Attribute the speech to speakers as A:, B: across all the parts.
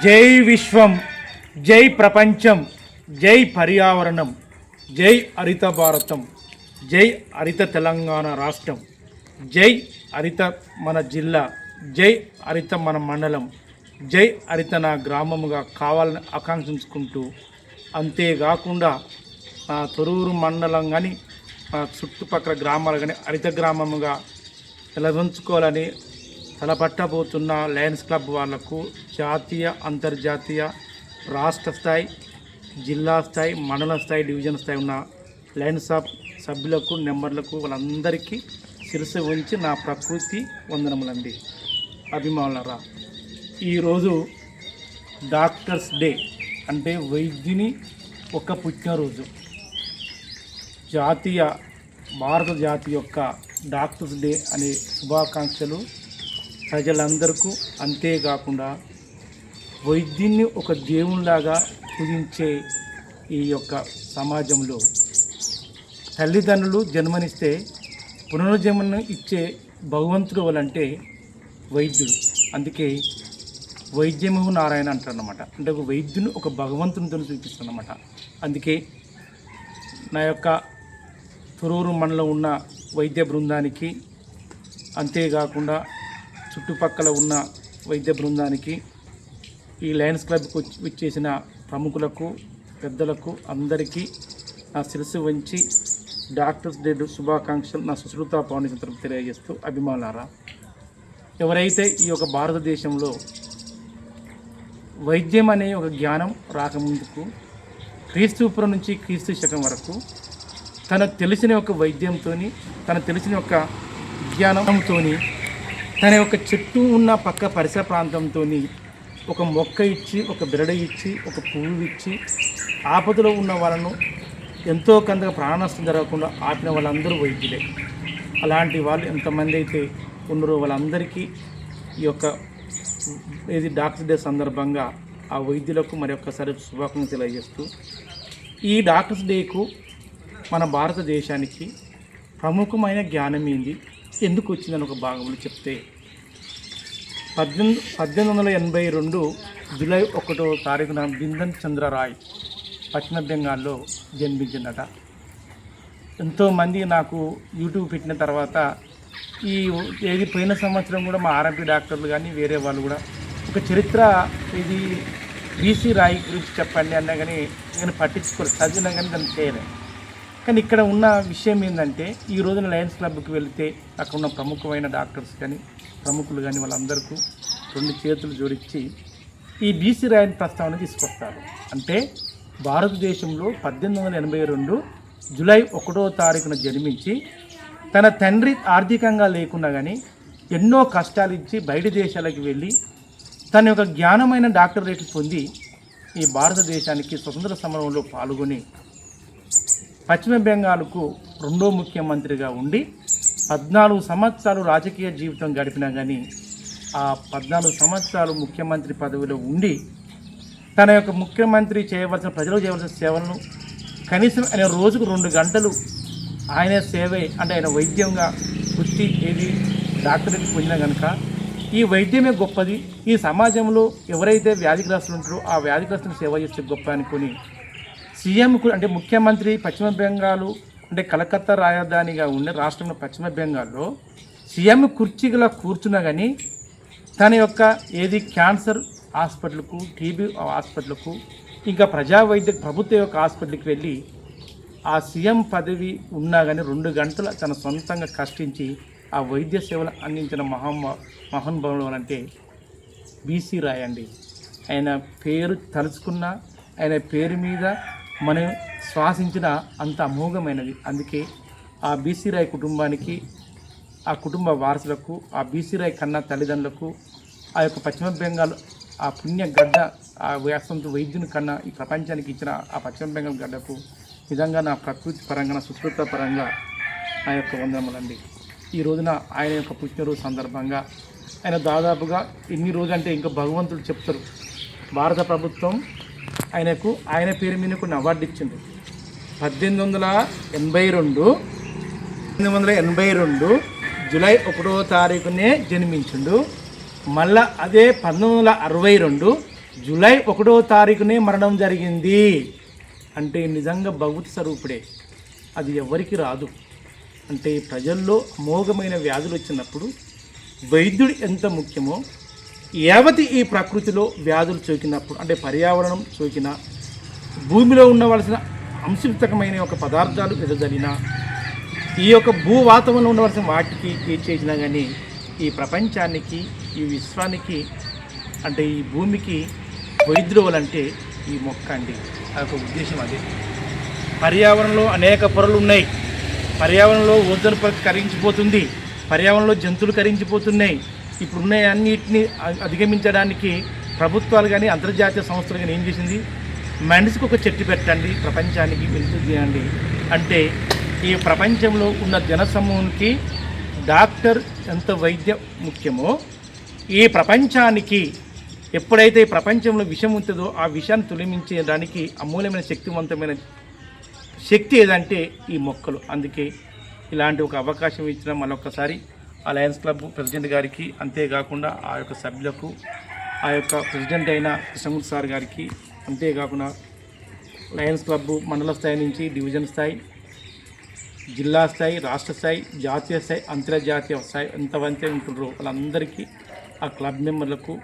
A: జై విశ్వం, జై ప్రపంచం, జై పర్యావరణం, జై హరిత భారతం, జై హరిత తెలంగాణ రాష్ట్రం, జై హరిత మన జిల్లా, జై హరిత మన మండలం, జై హరిత నా గ్రామముగా కావాలని ఆకాంక్షించుకుంటూ, అంతేకాకుండా తొరూరు మండలం కానీ చుట్టుపక్కల గ్రామాలు కానీ హరిత గ్రామముగా నిలవంచుకోవాలని తలపట్టబోతున్న లయన్స్ క్లబ్ వాళ్లకు జాతీయ, అంతర్జాతీయ, రాష్ట్ర స్థాయి, జిల్లా స్థాయి, మండల స్థాయి, డివిజన్ స్థాయి ఉన్న లయన్స్ సభ్యులకు, నెంబర్లకు వాళ్ళందరికీ శిరస్సు ఉంచి నా ప్రకృతి వందనములండి. అభిమానులరా, ఈరోజు డాక్టర్స్ డే అంటే వైద్యుని ఒక పుట్టినరోజు. భారత జాతి యొక్క డాక్టర్స్ డే అనే శుభాకాంక్షలు ప్రజలందరికీ. అంతేకాకుండా వైద్యుని ఒక దేవునిలాగా పూజించే ఈ యొక్క సమాజంలో తల్లిదండ్రులు జన్మనిస్తే పునర్జన్మను ఇచ్చే భగవంతుడు వాళ్ళంటే వైద్యుడు. అందుకే వైద్యము నారాయణ అంటారన్నమాట. అంటే ఒక వైద్యుని ఒక భగవంతునితో చూపిస్తారన్నమాట. అందుకే నా యొక్క తొరూరు మండలం ఉన్న వైద్య బృందానికి, అంతేకాకుండా చుట్టుపక్కల ఉన్న వైద్య బృందానికి, ఈ లయన్స్ క్లబ్కి వచ్చేసిన ప్రముఖులకు, పెద్దలకు అందరికీ నా శిరస్సు వంచి డాక్టర్స్ డే శుభాకాంక్షలు నా సుశ్రుత పౌర్ణమి తెలియజేస్తూ, అభిమానులారా, ఎవరైతే ఈ యొక్క భారతదేశంలో వైద్యం అనే ఒక జ్ఞానం రాకముందుకు క్రీస్తుపురం నుంచి క్రీస్తు శకం వరకు తనకు తెలిసిన ఒక వైద్యంతో, తనకు తెలిసిన ఒక విజ్ఞానంతో, తన యొక్క చుట్టూ ఉన్న పక్క పరిసర ప్రాంతంతో ఒక మొక్క ఇచ్చి, ఒక బిరడ ఇచ్చి, ఒక పువ్వు ఇచ్చి ఆపదలో ఉన్న వాళ్ళను ఎంతో కొంతగా ప్రాణ నష్టం జరగకుండా ఆపిన వాళ్ళందరూ వైద్యులే. అలాంటి వాళ్ళు ఎంతమంది అయితే ఉన్నారో వాళ్ళందరికీ ఈ యొక్క డాక్టర్స్ డే సందర్భంగా ఆ వైద్యులకు మరి ఒక్కసారి శుభాకాంక్షలు తెలియజేస్తూ, ఈ డాక్టర్స్ డేకు మన భారతదేశానికి ప్రముఖమైన జ్ఞానం ఏంది, ఎందుకు వచ్చిందని ఒక భాగంలో చెప్తే, 1882 జూలై 1వ తారీఖున బిందన్ చంద్ర రాయ్ పశ్చిమ బెంగాల్లో జన్మించిందట. ఎంతోమంది నాకు యూట్యూబ్ పెట్టిన తర్వాత పోయిన సంవత్సరం కూడా మా ఆర్ఎంపీ డాక్టర్లు కానీ వేరే వాళ్ళు కూడా ఒక చరిత్ర ఇది బీసీ రాయ్ గురించి చెప్పండి అన్నా కానీ నేను పట్టించుకోలేదు, చదివినా కానీ దాన్ని చేయలేదు. కానీ ఇక్కడ ఉన్న విషయం ఏంటంటే, ఈ రోజున లయన్స్ క్లబ్కి వెళితే అక్కడ ఉన్న ప్రముఖమైన డాక్టర్స్ కానీ ప్రముఖులు కానీ వాళ్ళందరికీ 2 చేతులు జోడించి ఈ బీసీ రాయని ప్రస్తావన తీసుకొస్తారు. అంటే భారతదేశంలో 1882 జూలై 1వ తారీఖున జన్మించి తన తండ్రి ఆర్థికంగా లేకున్నా కానీ ఎన్నో కష్టాలు ఇచ్చి బయట దేశాలకు వెళ్ళి తన యొక్క జ్ఞానమైన డాక్టరేట్లు పొంది ఈ భారతదేశానికి స్వతంత్ర సమరంలో పాల్గొని పశ్చిమ బెంగాల్కు 2వ ముఖ్యమంత్రిగా ఉండి 14 సంవత్సరాలు రాజకీయ జీవితం గడిపినా కానీ ఆ 14 సంవత్సరాలు ముఖ్యమంత్రి పదవిలో ఉండి తన యొక్క ముఖ్యమంత్రి ప్రజలకు చేయవలసిన సేవలను కనీసం ఆయన రోజుకు 2 గంటలు ఆయన సేవే, అంటే ఆయన వైద్యంగా వృత్తి డాక్టరేట్ పొందినా కనుక ఈ వైద్యమే గొప్పది, ఈ సమాజంలో ఎవరైతే వ్యాధిగ్రస్తులు ఉంటారో ఆ వ్యాధిగ్రస్తులను సేవ చేస్తే గొప్ప అనుకుని సీఎంకు, అంటే ముఖ్యమంత్రి పశ్చిమ బెంగాల్ అంటే కలకత్తా రాజధానిగా ఉండే రాష్ట్రంలో పశ్చిమ బెంగాల్లో సీఎం కుర్చీగా కూర్చున్నా కానీ తన యొక్క క్యాన్సర్ హాస్పిటల్కు, టీబీ హాస్పిటల్కు, ఇంకా ప్రజా వైద్య ప్రభుత్వ యొక్క హాస్పిటల్కి వెళ్ళి ఆ సీఎం పదవి ఉన్నా కానీ 2 గంటలు తన సొంతంగా కష్టించి ఆ వైద్య సేవలు అందించిన మహానుభావులు అంటే బీసీ రాయ్ అండి. ఆయన పేరు తలుచుకున్న, ఆయన పేరు మీద మనం శ్వాసించిన అంత అమోఘమైనది. అందుకే ఆ బీసీ రాయ్ కుటుంబానికి, ఆ కుటుంబ వారసులకు, ఆ బీసీ రాయ్ కన్నా తల్లిదండ్రులకు, ఆ యొక్క పశ్చిమ బెంగాల్ ఆ పుణ్య గడ్డ, ఆ వ్యాసంతో వైద్యుని కన్నా ఈ ప్రపంచానికి ఇచ్చిన ఆ పశ్చిమ బెంగాల్ గడ్డకు నిజంగా నా ప్రకృతి పరంగా, నా సుశ్రుత పరంగా నా యొక్క వందనములండి. ఈ రోజున ఆయన యొక్క పుట్టినరోజు సందర్భంగా ఆయన దాదాపుగా ఎన్ని రోజులు అంటే ఇంకా భగవంతుడు చెప్తారు, భారత ప్రభుత్వం ఆయన పేరు మీద కొన్ని అవార్డు ఇచ్చింది. 1882 జూలై 1వ తారీఖునే జన్మించిండు. మళ్ళా అదే 1962 జూలై 1వ తారీఖునే మరణం జరిగింది అంటే నిజంగా భగవత్ స్వరూపుడే. అది ఎవరికి రాదు. అంటే ప్రజల్లో అమోఘమైన వ్యాధులు వచ్చినప్పుడు వైద్యుడు ఎంత ముఖ్యమో యావతి ఈ ప్రకృతిలో వ్యాధులు సోకినప్పుడు అంటే పర్యావరణం సోకిన భూమిలో ఉండవలసిన అంశయుక్తమైన ఒక పదార్థాలు ఎదజల్లిన ఈ యొక్క భూ వాతావరణంలో ఉండవలసిన వాటికి ఏ చేసినా కానీ ఈ ప్రపంచానికి ఈ విశ్వానికి అంటే ఈ భూమికి వైద్యులు అంటే ఈ మొక్క అండి. అదొక ఉద్దేశం అదే. పర్యావరణంలో అనేక పొరలు ఉన్నాయి. పర్యావరణంలో ఓజోన్ పొర కరిగించిపోతుంది. పర్యావరణంలో జంతువులు కరిగించిపోతున్నాయి. ఇప్పుడున్న అన్నిటిని అధిగమించడానికి ప్రభుత్వాలు కానీ అంతర్జాతీయ సంస్థలు కానీ ఏం చేసింది, మనిషికి ఒక చెట్టు పెట్టండి, ప్రపంచానికి వెలుగు చేయండి అంటే ఈ ప్రపంచంలో ఉన్న జనసమూహానికి డాక్టర్ ఎంత వైద్యం ముఖ్యమో ఈ ప్రపంచానికి ఎప్పుడైతే ఈ ప్రపంచంలో విషం ఉంటుందో ఆ విషయాన్ని తొలగించడానికి అమూల్యమైన శక్తివంతమైన శక్తి ఏదంటే ఈ మొక్కలు. అందుకే ఇలాంటి ఒక అవకాశం ఇచ్చిన మరొకసారి ఆ లయన్స్ క్లబ్ ప్రెసిడెంట్ గారికి, అంతేకాకుండా ఆ యొక్క సభ్యులకు, ఆ యొక్క ప్రెసిడెంట్ అయిన కృష్ణమూర్తి సార్ గారికి, అంతేకాకుండా లయన్స్ క్లబ్ మండల స్థాయి నుంచి డివిజన్ స్థాయి, జిల్లా స్థాయి, రాష్ట్ర స్థాయి, జాతీయ స్థాయి, అంతర్జాతీయ స్థాయి ఎంతమంది ఉంటున్నారో వాళ్ళందరికీ ఆ క్లబ్ మెంబర్లకు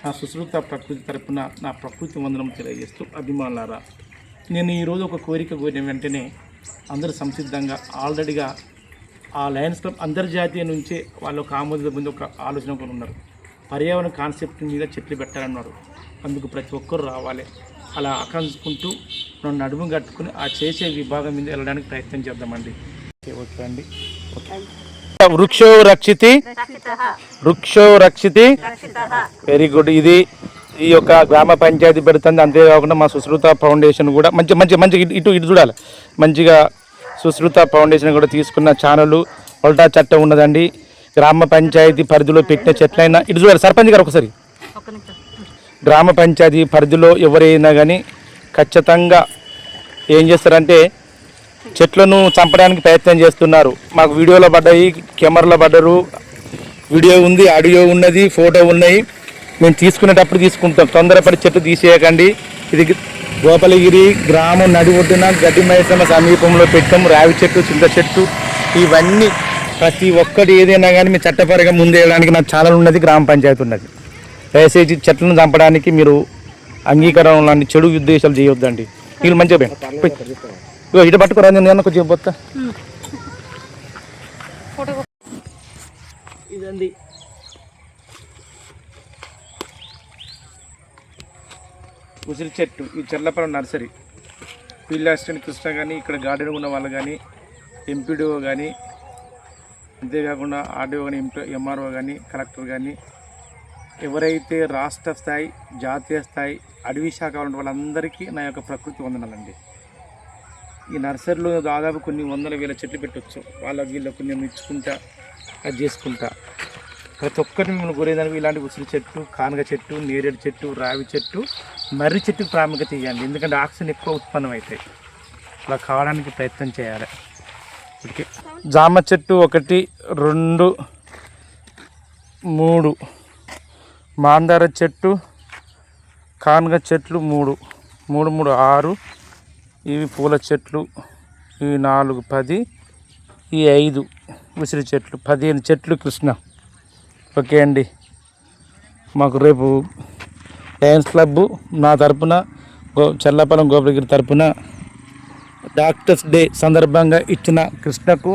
A: నా సుశ్రుత ప్రకృతి తరపున నా ప్రకృతి వందనం తెలియజేస్తూ, అభిమానులారా, నేను ఈరోజు ఒక కోరిక కోరిన వెంటనే అందరూ సంసిద్ధంగా ఆల్రెడీగా ఆ లయన్స్ క్లబ్ అంతర్జాతీయ నుంచే వాళ్ళు ఒక ఆమోద ముందు ఒక ఆలోచన కూడా ఉన్నారు. పర్యావరణ కాన్సెప్ట్ మీద చెట్లు పెట్టాలన్నారు. అందుకు ప్రతి ఒక్కరు రావాలి. అలా ఆకాంక్షించుకుంటూ మనం నడుము కట్టుకుని ఆ చేసే విభాగం మీద వెళ్ళడానికి ప్రయత్నం చేద్దామండి. ఓకే అండి. వృక్షో రక్షితి వృక్షో రక్షితి. Very good. ఇది ఈ యొక్క గ్రామ పంచాయతీ పెడుతుంది. అంతేకాకుండా మా సుశ్రుత ఫౌండేషన్ కూడా మంచి మంచి మంచి ఇటు ఇటు చూడాలి. మంచిగా సుశ్రుత ఫౌండేషన్ కూడా తీసుకున్న ఛానల్ పల్టా చట్టం ఉన్నదండి. గ్రామ పంచాయతీ పరిధిలో పెట్టిన చెట్లైనా ఇటు చూడాలి. సర్పంచ్ గారు ఒకసారి, గ్రామ పంచాయతీ పరిధిలో ఎవరైనా కానీ ఖచ్చితంగా ఏం చేస్తారంటే చెట్లను చంపడానికి ప్రయత్నం చేస్తున్నారు. మాకు వీడియోలో పడ్డాయి, కెమెరాలో పడ్డారు, వీడియో ఉంది, ఆడియో ఉన్నది, ఫోటో ఉన్నాయి. మేము తీసుకునేటప్పుడు తీసుకుంటాం. తొందరపడి చెట్లు తీసేయకండి. ఇది గోపాలగిరి గ్రామం నడి ఒడ్డున గడ్డి మైసమ్మ సమీపంలో పెట్టాము. రావి చెట్టు, చింత చెట్టు, ఇవన్నీ ప్రతి ఒక్కటి ఏదైనా కానీ మీ చట్టపరంగా ముందేయడానికి నాకు ఛానల్ ఉన్నది, గ్రామ పంచాయతీ ఉన్నది. దయచేసి చెట్లను చంపడానికి మీరు అంగీకారం లాంటి చెడు ఉద్దేశాలు చేయొద్దండి. వీళ్ళు మంచిగా ఇటు పట్టుకురా, నేను కొంచెం పోతా. ఇదండి ఉసిరి చెట్టు. ఈ చెర్లపురం నర్సరీ ఫీల్డ్ అసిస్టెంట్ కృష్ణ కానీ, ఇక్కడ గార్డెన్ ఉన్న వాళ్ళు కానీ, ఎంపీడీఓ కానీ, అంతేకాకుండా ఆర్డీఓ కానీ, ఎంఆర్ఓ కానీ, కలెక్టర్ కానీ, ఎవరైతే రాష్ట్ర స్థాయి, జాతీయ స్థాయి అడవి శాఖ ఉన్న వాళ్ళందరికీ నా యొక్క ప్రకృతి వందనాలండి. ఈ నర్సరీలో దాదాపు కొన్ని వందల వేల చెట్లు పెట్టవచ్చు. వీళ్ళకు నేను ఇచ్చుకుంటా, అది చేసుకుంటా. ప్రతి ఒక్కరిని మిమ్మల్ని కోరేదానికి ఇలాంటి ఉసిరి చెట్టు, కానగ చెట్టు, నేరేడు చెట్టు, రావి చెట్టు, మర్రి చెట్టుకు ప్రాముఖ్యత ఇవ్వండి. ఎందుకంటే ఆక్సిజన్ ఎక్కువ ఉత్పన్నం అవుతాయి. అలా కావడానికి ప్రయత్నం చేయాలి. ఓకే. జామ చెట్టు 1, 2, 3, మాందార చెట్టు, కానగ చెట్లు 3, 6, ఇవి పూల చెట్లు, ఇవి 4, 10, ఈ 5 ఉసిరి చెట్లు, 15 చెట్లు కృష్ణ. ఓకే అండి. మాకు రేపు లయన్స్ క్లబ్ నా తరపున చెర్లపాలెం గోపాలగిరి తరపున డాక్టర్స్ డే సందర్భంగా ఇచ్చిన కృష్ణకు,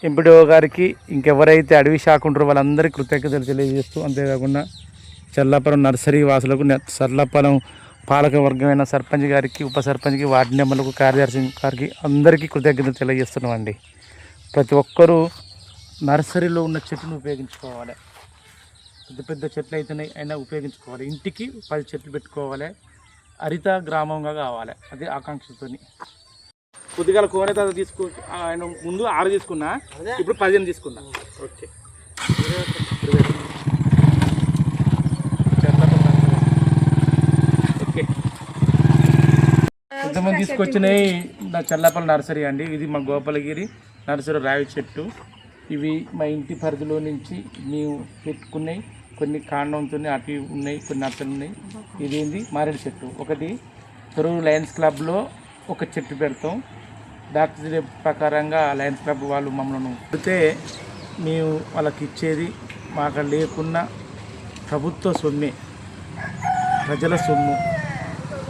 A: ఎంపీడీఓ గారికి, ఇంకెవరైతే అడవి శాఖ ఉంటారో వాళ్ళందరికీ కృతజ్ఞతలు తెలియజేస్తూ, అంతేకాకుండా చెర్లపాలెం నర్సరీ వాసులకు, చెర్లపాలెం పాలక వర్గమైన సర్పంచ్ గారికి, ఉప సర్పంచ్కి, వార్డు మెంబర్లకు, కార్యదర్శి గారికి అందరికీ కృతజ్ఞతలు తెలియజేస్తున్నామండి. ప్రతి ఒక్కరూ నర్సరీలో ఉన్న చెట్లను ఉపయోగించుకోవాలి. పెద్ద పెద్ద చెట్లు అయినా ఉపయోగించుకోవాలి. ఇంటికి 10 చెట్లు పెట్టుకోవాలి. హరిత గ్రామంగా కావాలి. అదే ఆకాంక్షతో కొద్దిగా కోనే తర్వాత తీసుకో. ఆయన ముందు 6 తీసుకున్నా, ఇప్పుడు 15 తీసుకున్నా. ఓకే. ఓకే. ఇంతమంది తీసుకొచ్చినాయి నా చెర్లపాలెం నర్సరీ అండి. ఇది మా గోపాలగిరి నర్సరీ రావి చెట్టు. ఇవి మా ఇంటి పరిధిలో నుంచి మేము పెట్టుకున్నాయి. కొన్ని కాండంతో అటు ఉన్నాయి, కొన్ని అట్టలు ఉన్నాయి. ఇదేంది మారేడు చెట్టు. ఒకటి తొర్రూరు లయన్స్ క్లబ్లో ఒక చెట్టు పెడతాం. డాక్టర్ ప్రకారంగా లయన్స్ క్లబ్ వాళ్ళు మమ్మల్ని పెడితే మేము వాళ్ళకి ఇచ్చేది మాకు లేకున్నా ప్రభుత్వ సొమ్మే, ప్రజల సొమ్ము,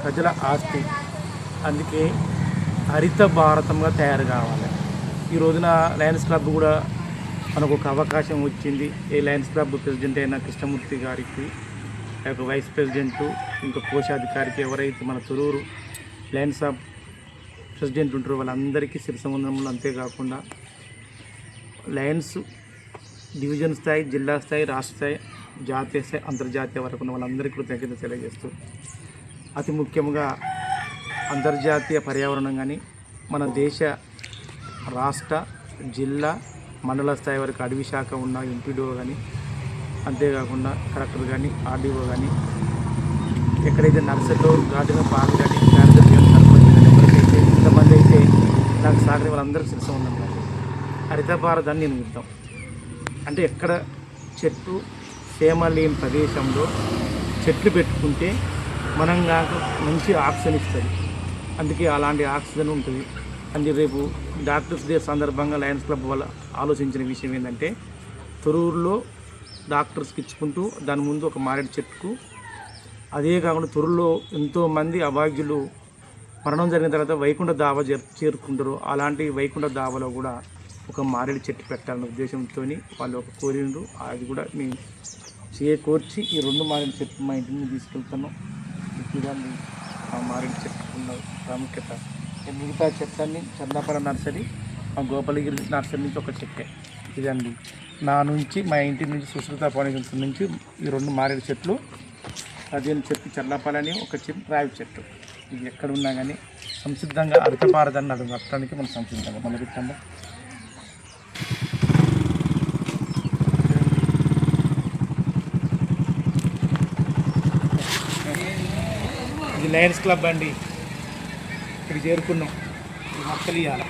A: ప్రజల ఆస్తి. అందుకే హరిత భారతంగా తయారు కావాలి. ఈ రోజున లయన్స్ క్లబ్ కూడా మనకు ఒక అవకాశం వచ్చింది. ఈ లయన్స్ క్లబ్ ప్రెసిడెంట్ అయిన కృష్ణమూర్తి గారికి, లేక వైస్ ప్రెసిడెంటు, ఇంకా కోశాధికారికి, ఎవరైతే మన తొర్రూరు లయన్స్ క్లబ్ ప్రెసిడెంట్ ఉంటారో వాళ్ళందరికీ శిరసముందరములు. అంతేకాకుండా లయన్స్ డివిజన్ స్థాయి, జిల్లా స్థాయి, రాష్ట్ర స్థాయి, జాతీయ స్థాయి, అంతర్జాతీయ వరకు ఉన్న వాళ్ళందరికీ కృతజ్ఞత తెలియజేస్తూ, అతి ముఖ్యంగా అంతర్జాతీయ పర్యావరణం కానీ మన దేశ రాష్ట్ర, జిల్లా, మండల స్థాయి వరకు అడవి శాఖ ఉన్న ఎంపీడీఓ కానీ, అంతేకాకుండా కలెక్టర్ కానీ, ఆర్డీఓ కానీ, ఎక్కడైతే నర్సరీలో గార్డెన్ పాలు కానీ, కార్యదర్శి కానీ, సర్పంచ్ కానీ, ఎవరికైతే ఇంతమంది అయితే నాకు సాగని వాళ్ళందరికీ శిరస ఉందండి. హరిత భారతాన్ని నిర్మిద్దాం. అంటే ఎక్కడ చెట్టు సేమ లేని ప్రదేశంలో చెట్లు పెట్టుకుంటే మనం నాకు మంచి ఆక్సిజన్ ఇస్తుంది. అందుకే అలాంటి ఆక్సిజన్ ఉంటుంది. అంటే రేపు డాక్టర్స్ డే సందర్భంగా లయన్స్ క్లబ్ వాళ్ళు ఆలోచించిన విషయం ఏంటంటే, తొర్రూరులో డాక్టర్స్కి ఇచ్చుకుంటూ దాని ముందు ఒక మారేడు చెట్టుకు, అదే కాకుండా తొర్రూరులో ఎంతోమంది అభాగ్యులు మరణం జరిగిన తర్వాత వైకుంఠ దావ చేరుకుంటారు. అలాంటి వైకుంఠ దావలో కూడా ఒక మారేడు చెట్టు పెట్టాలనే ఉద్దేశంతో వాళ్ళు ఒక కోరిండ్రు. అది కూడా మేము చేకూర్చి ఈ 2 మారేడు చెట్లు మా ఇంటిని తీసుకెళ్తున్నాం. ఇట్లా ఆ మారేడు చెట్టు ఉన్న ప్రాముఖ్యత. మిగతా చెట్లన్నీ చందాపర నర్సరీ, మా గోపాలగిరి నర్సరీ నుంచి ఒక చెట్టే ఇదండి. నా నుంచి మా ఇంటి నుంచి సుశ్రుత పాణిగంతుల నుంచి ఈ 2 మారేడు చెట్లు, 15 చెట్లు చల్లపాలని, ఒక చెట్టు రావి చెట్టు. ఇది ఎక్కడున్నా కానీ సంసిద్ధంగా హరితభారతాన్ని అడగడానికి మనం సంసిద్ధంగా మొదలుపెట్టాము. ఇది లయన్స్ క్లబ్ అండి. ఇక్కడికి చేరుకున్నాం. ఈ మొక్కలు ఇవ్వాలి.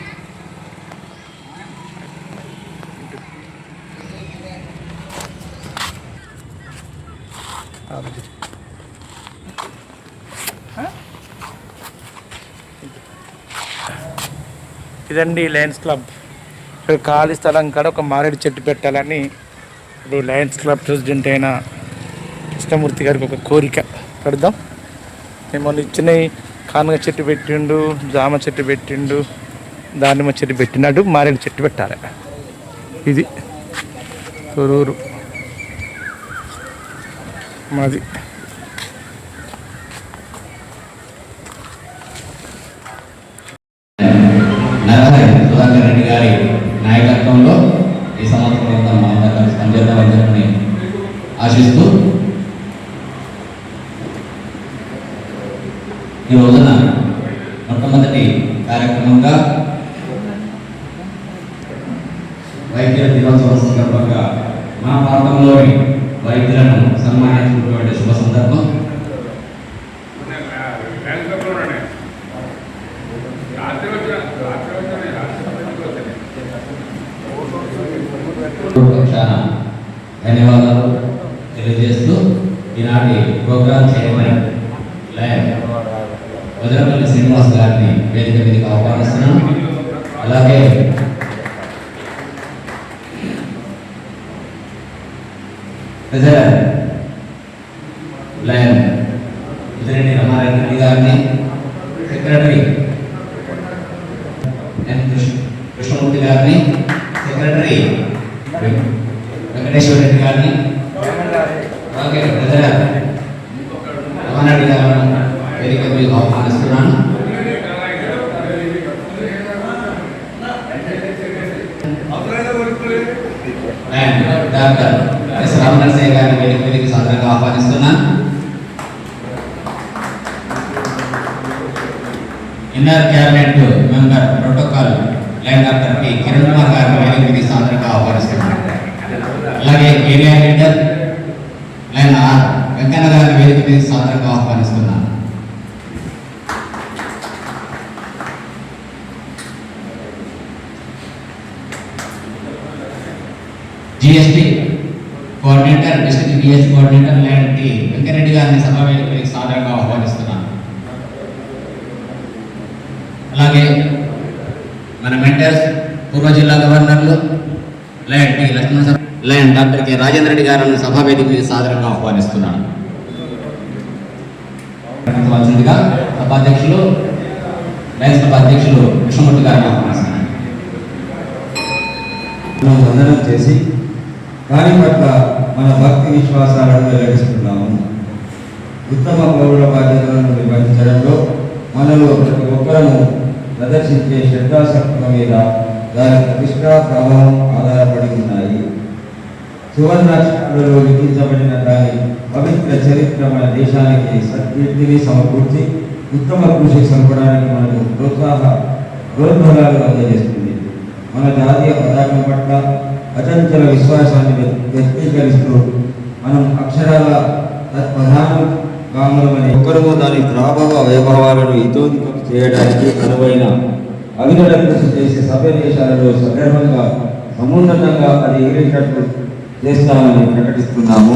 A: ఇదండి లయన్స్ క్లబ్. ఇక్కడ ఖాళీ స్థలం కాడ ఒక మారేడు చెట్టు పెట్టాలని ఇప్పుడు లయన్స్ క్లబ్ ప్రెసిడెంట్ అయిన కృష్ణమూర్తి గారికి ఒక కోరిక పెడదాం. మిమ్మల్ని ఇచ్చినవి కానుగ చెట్టు పెట్టిండు, జామ చెట్టు పెట్టిండు, దానిమ్మ చెట్టు పెట్టినాడు, మారేడు చెట్టు పెట్టాలి. ఇది తొర్రూరు మాది.
B: సుధాకర్ రెడ్డి గారి నాయకత్వంలో ఈ సంవత్సరం కలిసి పనిచేద్దామని చెప్పని ఆశిస్తూ, ఈ రోజున మొట్టమొదటి కార్యక్రమంగా వైద్యుల దినోత్సవం సందర్భంగా మా ప్రాంతంలోని వైద్యులను సన్మానించినటువంటి శుభ సందర్భం. ధన్యవాదాలు తెలియజేస్తూ ఈనాటి ప్రోగ్రాం చైర్మన్ వజ్రపల్లి శ్రీనివాస్ గారిని వేదిక మీదకి ఆహ్వానిస్తున్నాను. అలాగే లయన్ ఉదిరెడ్డి రమారెడ్డి గారిని, సెక్రటరీ ఎన్ కృష్ణమూర్తి గారిని, సెక్రటరీ వెంకటేశ్వర రెడ్డి గారిని, అలాగే రమణారెడ్డి గారిని వేదిక మీద ఆహ్వానిస్తున్నాను. డాక్టర్ ఎస్ రామనరసయ్య గారిని వేదిక మీదకి సాధారణంగా ఆహ్వానిస్తున్నాను. Inner cabinet member protocol line doctor P Kiran Kumar గారిని వేదిక మీదకి సాధారణంగా ఆహ్వానిస్తున్నాను. అలాగే area leader line R Venkanna గారిని వేదిక మీదకి సాధారణంగా ఆహ్వానిస్తున్నాను. GST coordinator district DS coordinator లాంటి వెంకరెడ్డి గారిని సభావేదికకి సాదరంగా ఆహ్వానిస్తున్నాను. అలాగే మన మెంటర్స్ పూర్వ జిల్లా గవర్నర్లు లాంటి లక్ష్మణ లాంటి డాక్టర్ కె రాజేంద్ర రెడ్డి గారిని సభావేదికకి సాదరంగా ఆహ్వానిస్తున్నాను. సభాధ్యక్షులు లయన్స్ సభ అధ్యక్షులు కృష్ణమూర్తి గారిని ఆహ్వానిస్తున్నాను.
C: వందనం చేసి దాని పట్ల మన భక్తి విశ్వాసాలను వెల్లడిస్తున్నాము. ఉత్తమ పౌరుల బాధ్యతలను నిర్వహించడంలో మనలో ప్రతి ఒక్కరము ప్రదర్శించే శ్రద్ధాశక్తుల మీద దాని ప్రతిష్ట ప్రభావం ఆధారపడి ఉన్నాయి. సువర్ణాక్షరాలలో లిఖించబడిన దాని పవిత్ర చరిత్ర మన దేశానికి సత్కీర్తిని సమకూర్చి ఉత్తమ కృషి సల్పడానికి మనకు ప్రోద్బలాలు అందజేస్తుంది. మన జాతీయ పతాకం పట్ల అచంచల విశ్వాసాన్ని వ్యక్తీకరిస్తూ మనం అక్షరాల తత్ప్రధానమని ఒకరు దాని ప్రాభవ వైభవాలను ఇతోధికం చేయడానికి అనువైన అవిరత కృషి చేసే సభ్య దేశాలలో సగర్వంగా సమున్నతంగా అది ఎగిరేటట్లు చేస్తామని ప్రకటిస్తున్నాము.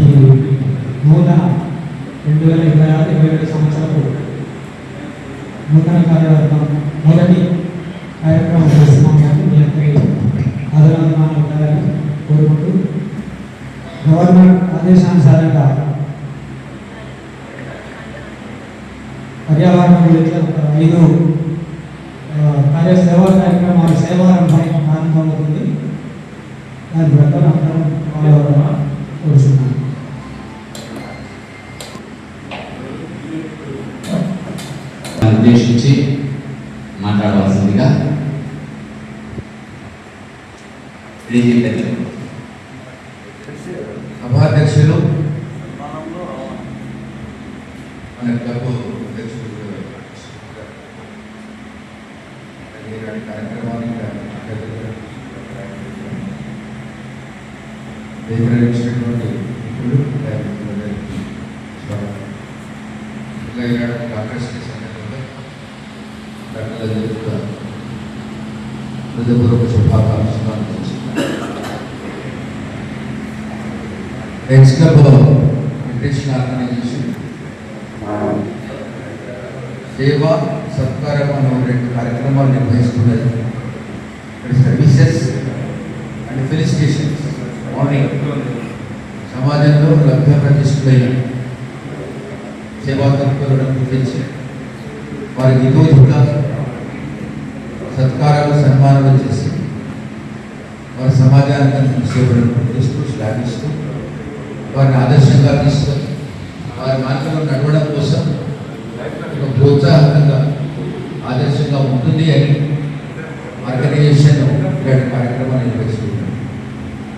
D: ఈ నూతన 2026-27 సంవత్సరపు నూతన కార్యవర్గం మొదటి కార్యక్రమం చేస్తున్నాం. కానీ మీ అందరికీ ఆదరణాలు ఉండాలని కోరుకుంటూ గవర్నమెంట్ ఆదేశానుసారంగా పర్యావరణం గురించి ఒక 5 సేవా కార్యక్రమాలు సేవారంభం ప్రారంభమవుతుంది. దాని ప్రకారం అందరం కోరుతున్నాను.
B: ఉద్దేశించి మాట్లాడవలసిందిగా
E: సభాధ్యక్షులు మన క్లబ్ అధ్యక్షులు కార్యక్రమానికి ఇచ్చినటువంటి ఆకర్షణ సందర్భంగా హృదయపూర్వక శుభాకాంక్షలు లయన్స్ క్లబ్ ఇంటర్నేషనల్ ఆర్గనైజేషన్ సేవ సత్కారం అనే 2 కార్యక్రమాలు నిర్వహిస్తున్నది. సర్వీసెస్ అండ్ ఫెలిసిటేషన్స్ మార్నింగ్ సమాజంలో లభ్య ప్రతిష్ఠులైన సేవా తత్పరులను గుర్తించి వారికి ఇతోధిక సత్కారాలు సన్మానాలు చేసి వారి సమాజానికి అందించిన సేవలను గుర్తిస్తూ శ్లాఘిస్తూ వారిని ఆదర్శంగా తీసుకొని వారి మార్గంలో నడవడం కోసం ఒక ప్రోత్సాహకంగా ఆదర్శంగా ఉంటుంది అని ఆర్గనైజేషన్ ఇలాంటి కార్యక్రమాలు నిర్వహిస్తున్నారు.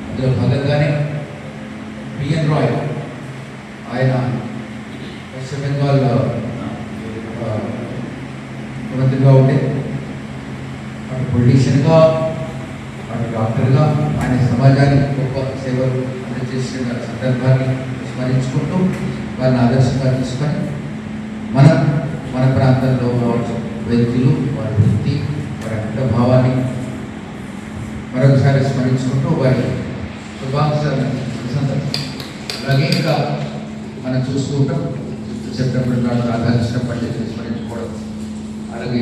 E: అందులో భాగంగానే బిఎన్ రాయ్ ఆయన పశ్చిమ బెంగాల్ ముఖ్యమంత్రిగా ఉండే అటు పొలిటీషియన్గా అటు డాక్టర్గా ఆయన సమాజానికి గొప్ప సేవలు అందజేసిన సందర్భాన్ని స్మరించుకుంటూ వారిని ఆదర్శంగా తీసుకొని మన ప్రాంతంలో వ్యక్తులు వారి వృత్తి వారి అంతర్భావాన్ని మరొకసారి స్మరించుకుంటూ వారి శుభాకాంక్షలను అలాగే ఇంకా మనం చూస్తూ ఉంటాం. సెప్టెంబర్ 4 రాధాకృష్ణ పండితులు స్మరించుకోవడం, అలాగే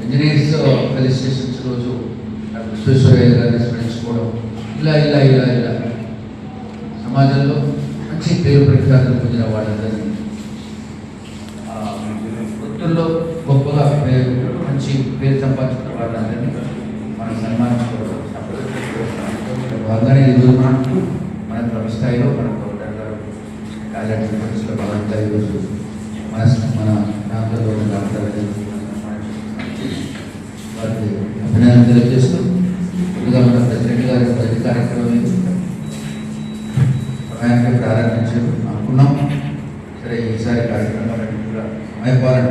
E: ఇంజనీర్స్ ఫెలిసిటేషన్స్ రోజు విశ్వేశ్వరయ్య గారిని స్మరించుకోవడం, ఇలా ఇలా ఇలా ఇలా సమాజంలో మంచి పేరు ప్రఖ్యాతులు పొందిన వాళ్ళందరినీ వృత్తుల్లో గొప్పగా మంచి పేరు సంపాదించిన వాళ్ళందరినీ మనం సన్మానించుకోవడం భాగంగానే ఈరోజు మన ప్రభుత్వ స్థాయిలో మన గవర్నర్ గారు కార్యక్రమంలో భాగంగా ఈరోజు మన ప్రాంతంలో వారికి అభినందన తెలియజేస్తూ ముందుగా మన ప్రెసిడెంట్ గారి ప్రతి కార్యక్రమం సమయానికి ప్రారంభించారు అనుకున్నాం. సరే ఈసారి కార్యక్రమాలన్నీ కూడా సమయపాలన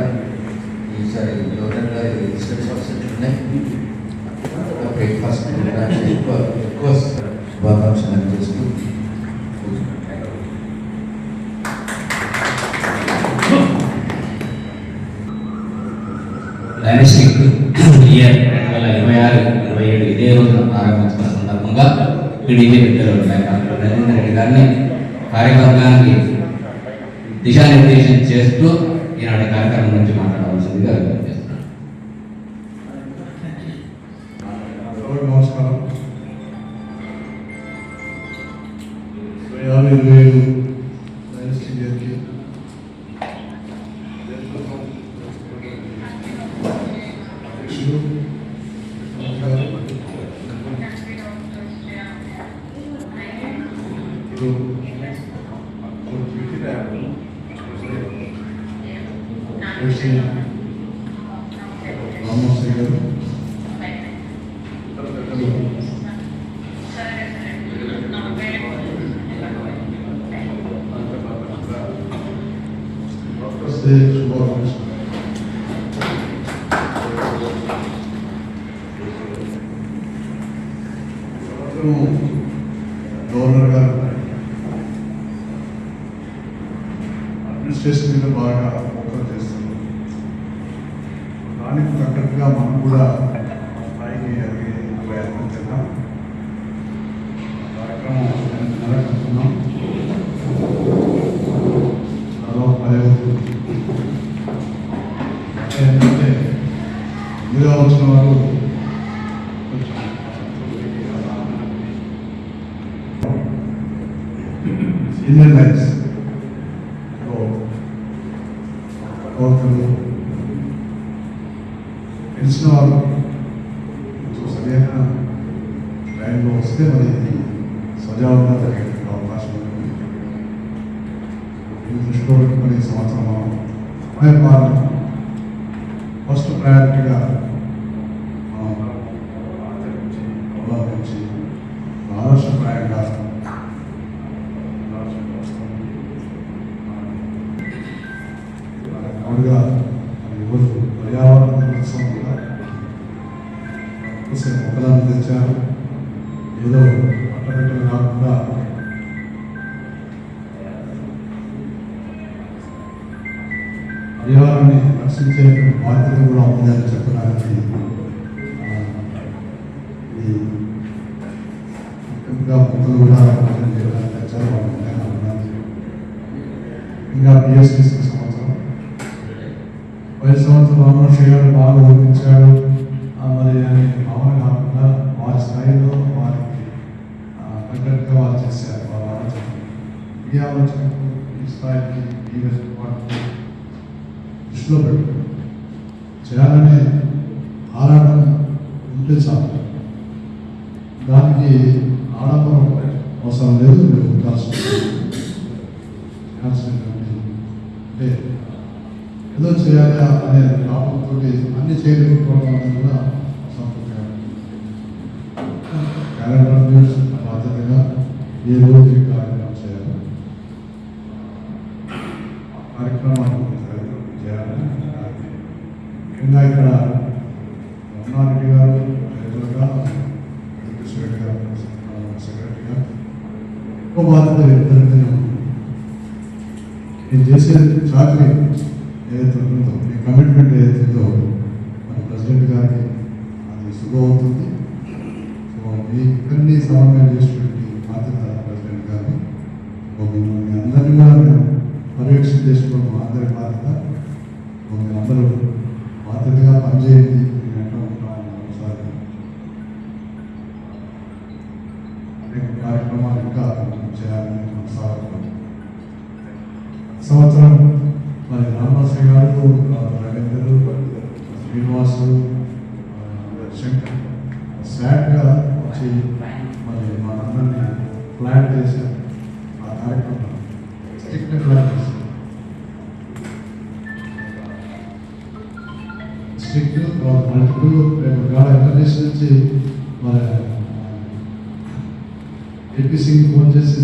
E: ఈసారి గవర్నర్ గారి రిజిస్టర్ పర్సెంట్ ఉన్నాయి. బ్రేక్ఫాస్ట్ ఎక్కువ శుభాకాంక్షలు చేస్తూ
B: డైనస్టిక్ ఇయర్ 2026-27 ఇదే రోజున ప్రారంభించుకున్న సందర్భంగా టీడీపీ పెద్దలు డాక్టర్ నరేంద్ర రెడ్డి గారిని కార్యవర్గానికి దిశానిర్దేశం చేస్తూ ఈనాటి కార్యక్రమం గురించి మాట్లాడవలసిందిగా చేస్తున్నాను.
F: నమస్కారం. 2025 డైనస్టిక్ ఇయర్కి అధ్యక్షులు రామోహన్ గారు, శుభాకాంక్షలు. గవర్నర్ గారు అడ్మినిస్ట్రేషన్ మీద బాగా ఫోకస్ చేస్తున్నారు. దానికి తగ్గట్టుగా మనం కూడా స్థాయికి ఎదిగే ప్రయత్నం చేద్దాం. కార్యక్రమం నెలకొంటున్నాం. ఏంటంటే ముందుగా వచ్చిన వారు ఇండియన్ లైన్స్ తెలిసిన వారు సరైన టైంలో వస్తే మరి సజావుగా జరిగే అవకాశం ఉంటుంది. ఈ దృష్టిలో పెట్టుకుని సంవత్సరం ఫస్ట్ ప్రయారిటీగా అవలంబించి ఆదర్శప్రాయంగా కావుగా ఈరోజు పర్యావరణ దినోత్సవం కూడా మొక్కలను తెచ్చారు. ఏదో అట్టపెట్టలు కాకుండా పర్యావరణాన్ని రక్షించే బాధ్యత కూడా ఉందని చెప్పడానికి ఈ ముఖ్యంగా మొక్కలు కూడా తెచ్చారు. ఇంకా పిఎస్టీసీ సంవత్సరం 5 సంవత్సరం రామోషి గారు బాగా ఊహించాడు. మరి అని భావన కాకుండా వారి స్థాయిలో వారికి తగ్గట్టుగా వాళ్ళు చేశారు. వాళ్ళ ఆలోచన ఈ ఆలోచనకు ఈ స్థాయికి ఈ వెసులుబాటుకు దృష్టిలో పెట్టు చేయాలనే ఆరాటం ఉంటే చాలు. దానికి ఆడంబరం అవసరం లేదు. మీరు అంటే ఏదో చేయాలి అనే లాభంతో అన్ని చేయలేకపోవడం కూడా సంతృప్తిగా క్యాలెండర్ బాధ్యతగా ఏ రోజు కార్యక్రమం చేయాలి, కార్యక్రమాలు చేయాలని ముఖ్యంగా ఇక్కడ రమణారెడ్డి గారు డైరెక్టర్గా, రెడ్డి గారు సెక్రటరీగా ఎక్కువ బాధ్యత ఇద్దరికీ ఉంది. నేను చేసే చాకరీ ఏదైతే ఉంటుందో, మీ కమిట్మెంట్ ఏదైతే ఉందో మన ప్రెసిడెంట్ గారికి అది శుభమవుతుంది. సో మీ ఇద్దరినీ సమన్వయం చేసినటువంటి బాధ్యత ప్రెసిడెంట్ గారిని మీ అందరినీ కూడా మేము పర్యవేక్షణ చేసుకోవడం మా అందరి బాధ్యత. మీరు అందరూ బాధ్యతగా పనిచేయండి. నేను ఎట్లా ఉంటామని ఒకసారి అనేక కార్యక్రమాలు ఇంకా చేయాలని కొనసాగుతాం. సంవత్సరం మరి రామరాజు గారు, రవీంద్ర, శ్రీనివాసు, శంకర్ శాట్గా వచ్చి మరి మనందరినీ ప్లాన్ చేశారు. ఆ కార్యక్రమం స్ట్రిక్ట్గా ప్లాన్ చేశారు. స్ట్రిక్ట్ మల్టిపుల్ ఇంటర్నేషనల్ నుంచి మరి ఏపీసీకి ఫోన్ చేసి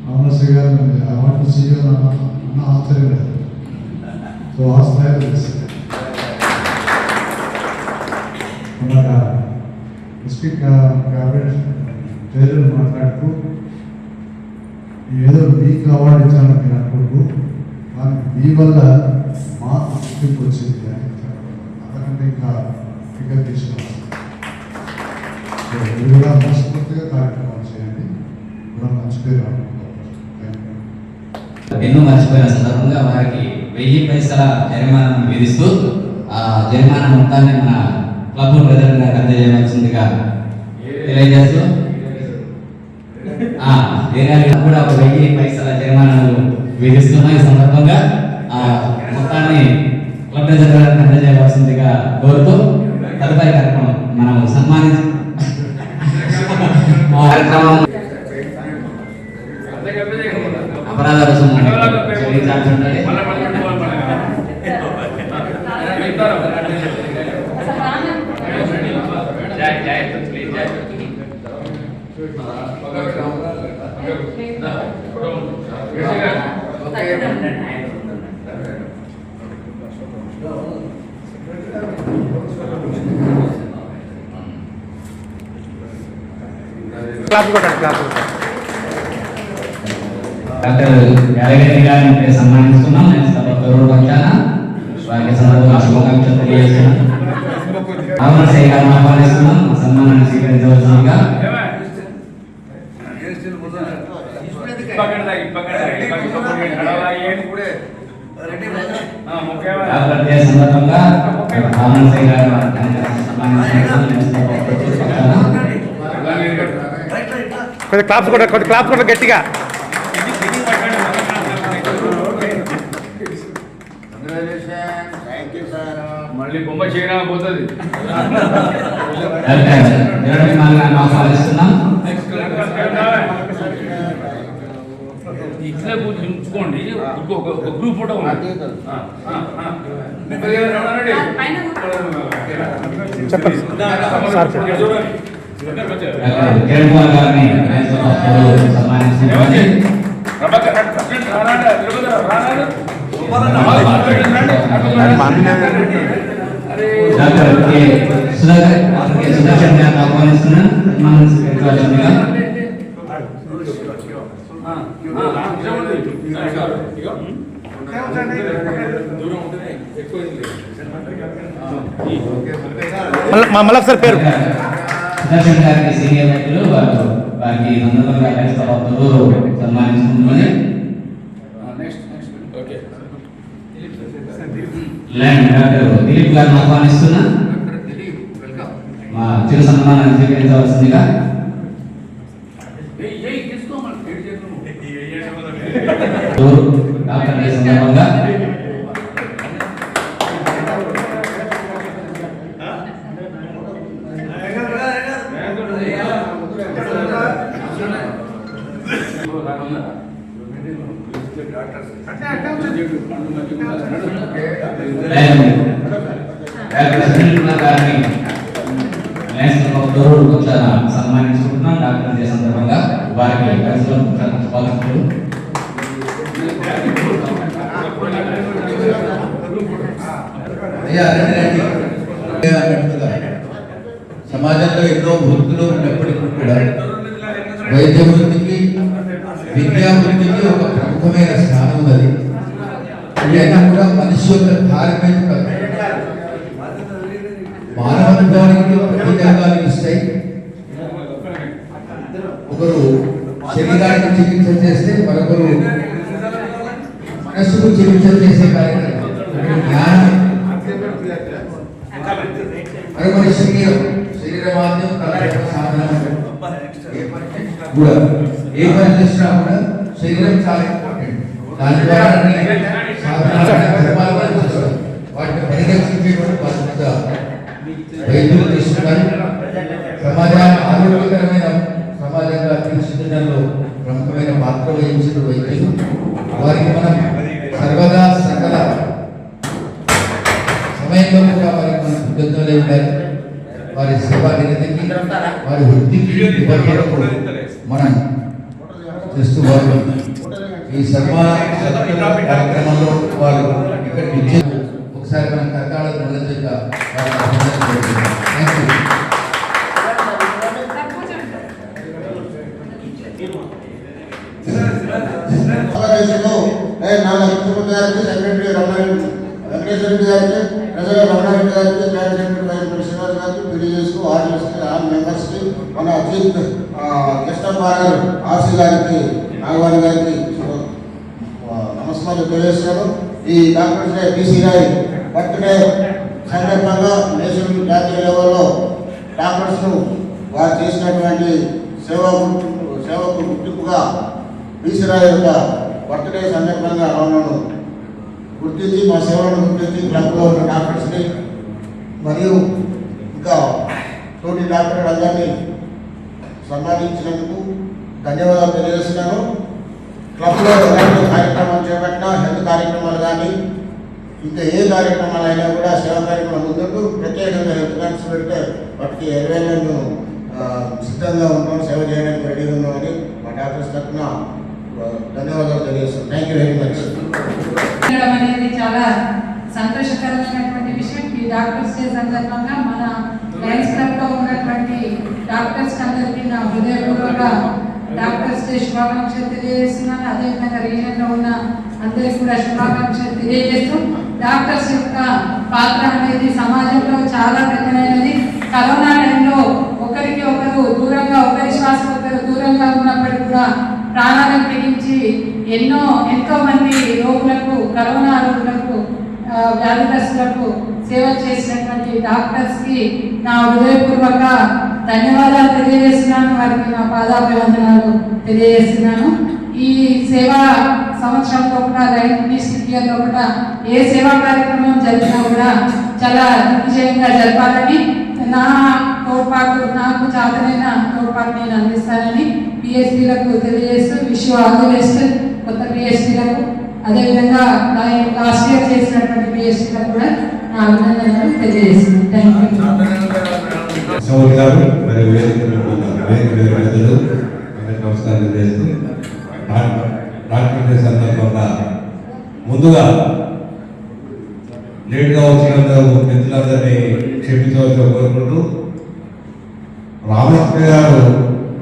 F: Ramaraju garu I want to see you అన్న ఆశ్చర్యం లేదు. సో ఆ స్థాయిలో చేశారు. డిస్ట్రిక్ట్ క్యాబినెట్ చైర్మన్ మాట్లాడుతూ ఏదో మీకు అవార్డు ఇచ్చాను మీరు అనుకుంటూ కానీ మీ వల్ల మా గుర్తింపు వచ్చింది అని అంతకంటే ఇంకా తీసుకున్నాం. సో మీరు కూడా మనస్ఫూర్తిగా కార్యక్రమాలు చేయండి, కూడా మంచి పేరు రానుకుంటాం.
B: ఎన్నో మర్చిపోయిన సందర్భంగా వారికి 1000 పైసల జరిమానాను విధిస్తూ ఆ జరిమానా మొత్తాన్ని మన క్లబ్ ప్రెసిడెంట్ గారికి అందజేయవలసిందిగా తెలియజేస్తూ ఏరియాలో కూడా 1000 పైసల జరిమానాను విధిస్తున్న ఈ సందర్భంగా ఆ మొత్తాన్ని క్లబ్ ప్రెసిడెంట్ గారికి అందజేయవలసిందిగా కోరుతూ తదుపరి కార్యక్రమం మనం కార్యక్రమం అపరాధ రుసుము చెల్లించాల్సి ఉంటుంది. డాక్టర్ యాదగిరి గారిని సన్మానిస్తున్నాం. వారికి సందర్భంగా శుభాకాంక్షలు తెలియజేస్తున్నాం. రామనరసయ్య గారిని ఆహ్వానిస్తున్నాం. సన్మానాన్ని స్వీకరించవలసిందిగా సందర్భంగా రామనరసయ్య గారు
A: క్లాప్స్ కూడా గట్టిగా.
G: మళ్ళీ బొమ్మ చేయడా పోతుంది.
B: ఆహ్వానిస్తున్నాం.
G: ఇట్లా ఉంచుకోండి. ఒక గ్రూప్ ఫోటో
B: కిరణ్ కుమార్ గారిని సన్మానించుకుంటున్నాం. డాక్టర్ సుదర్శన్ గారిని ఆహ్వానిస్తున్నాం. సన్మానం స్వీకరించవలసిందిగా
A: మళ్ళీ సార్ పేరు
B: సుదర్శన్ గారికి సీనియర్ వ్యక్తులు వారికి సందర్భంగా సన్మానించుకుంటున్నాం. డాక్టర్ దిలీప్ గారిని ఆహ్వానిస్తున్నా. మా చిరు సన్మానాన్ని స్వీకరించవలసిందిగా డాక్టర్ సందర్భంగా సన్మానించుకుంటున్నాం. డాక్టర్ డే సందర్భంగా వారికి శుభాకాంక్షలు.
E: సమాజంలో ఎన్నో వృత్తులు ఉన్నప్పటికీ కూడా వైద్య వృత్తికి విద్యా వృత్తికి ఒక ప్రముఖమైన స్థానం ఉన్నది. అయినా కూడా మనిషి యొక్క ధార్మిక మానవత్వానికి ప్రతీకంగా ఇస్తాయి. ఒకరు శరీరానికి చికిత్స చేస్తే మరొకరు మనస్సుకు చికిత్స చేసే కార్యక్రమం జ్ఞానం. మరొకరి శరీరవాద్యం సాధనం కూడా ఏ పని చేసినా కూడా శరీరం చాలా ఇంపార్టెంట్. దాని ద్వారా వాటిని పరిరక్షించేటువంటి బాధ్యత వైద్యులు తీసుకున్నారు. సమాజాన్ని ఆరోగ్యకరమైన సమాజంగా తీర్చిదిద్దడంలో ప్రముఖమైన పాత్ర వహించిన వైద్యులు. వారికి మనం సర్వదా సకల సమయంలో కూడా వారికి మనం కృతజ్ఞతలు ఉండాలి. వారి సేవా నిరతికి వారి వృత్తికి నిబద్ధతకు మనం చేస్తూ వారు ఈ సన్మాన కార్యక్రమంలో వారు ఇక్కడికి ఒకసారి మనం కరకాల మొదలుగా
H: సెక్రటరీ రమణ వెంకటేశ్వర రెడ్డి గారికి ప్రజల రమణారెడ్డి గారికి, జాయింట్ సెక్రటరీ వైస్ శ్రీనివాస్ గారికి, పీడీఎస్కు, ఆర్ఎస్కి, ఆల్ మెంబర్స్కి, మన chief guest of honour RC గారికి, నాగవాణి గారికి నమస్కారం తెలియజేస్తున్నాను. ఈ doctors day BC Roy birthday సందర్భంగా నేషనల్ జాతీయ లెవెల్లో డాక్టర్స్ను వారు చేసినటువంటి సేవకు గుర్తింపుగా బీసీ రాయ్ యొక్క బర్త్డే సందర్భంగా మనను గుర్తించి మా సేవలను గుర్తించి క్లబ్లో ఉన్న డాక్టర్స్ని మరియు ఇంకా తోటి డాక్టర్లందరినీ సన్మానించినందుకు ధన్యవాదాలు తెలియజేస్తున్నాను. క్లబ్లో ఎలాంటి కార్యక్రమాలు చేపట్టినా, హెల్త్ కార్యక్రమాలు కానీ ఇంకా ఏ కార్యక్రమాలు అయినా కూడా సేవా కార్యక్రమాలు ముందుకు ప్రత్యేకంగా హెల్త్ క్యాంప్స్ పెడితే వాటికి 20 మేము సిద్ధంగా ఉంటాం, సేవ చేయడానికి రెడీగా ఉన్నామని మా డాక్టర్స్ తరఫున ధన్యవాదాలు తెలియజేస్తాం. Thank you very much.
I: అనేది చాలా సంతోషకరమైనటువంటి విషయం. ఈ డాక్టర్స్ డే సందర్భంగా మన లయన్స్ క్లబ్ లో ఉన్నటువంటి డాక్టర్స్ అందరికీ నా హృదయపూర్వక డాక్టర్స్ డే శుభాకాంక్షలు తెలియజేస్తున్నాను. అదేవిధంగా రీజన్ లో ఉన్న అందరికీ కూడా శుభాకాంక్షలు తెలియజేస్తూ, డాక్టర్స్ యొక్క పాత్ర అనేది సమాజంలో చాలా పెద్దనైనది. కరోనా టైంలో ఒకరికి ఒకరు దూరంగా, ఒకరి శ్వాస ఒకరు దూరంగా ఉన్నప్పటికీ కూడా ప్రాణాలను తెగించి ఎంతో మంది రోగులకు, కరోనా రోగులకు, వ్యాధిగ్రస్తులకు సేవలు చేసినటువంటి డాక్టర్స్కి నా హృదయపూర్వక ధన్యవాదాలు తెలియజేస్తున్నాను. వారికి నా పాదాభివందనాలు తెలియజేస్తున్నాను. ఈ సేవా సంవత్సరంలో కూడా, లైఫ్ కూడా ఏ సేవా కార్యక్రమం జరిగినా కూడా చాలా విజయంగా జరపాలని, నా తోడ్పాటు, నాకు చాతనైన తోడ్పాటు నేను అందిస్తానని పిఎస్పీలకు తెలియజేస్తూ, wish you all the best కొత్త పిఎస్పీలకు, అదేవిధంగా లాస్ట్ ఇయర్ చేసినటువంటి పిఎస్పీలకు కూడా నా అభినందనలు తెలియజేస్తున్నాను. Thank you.
C: గారు మరియు పెద్దలు నమస్కారం చేస్తూ, డాక్టర్ డే సందర్భంగా ముందుగా లేట్గా వచ్చినందుకు పెద్దలందరినీ క్షమించవలసి కోరుకుంటూ, రామకృష్ణ గారు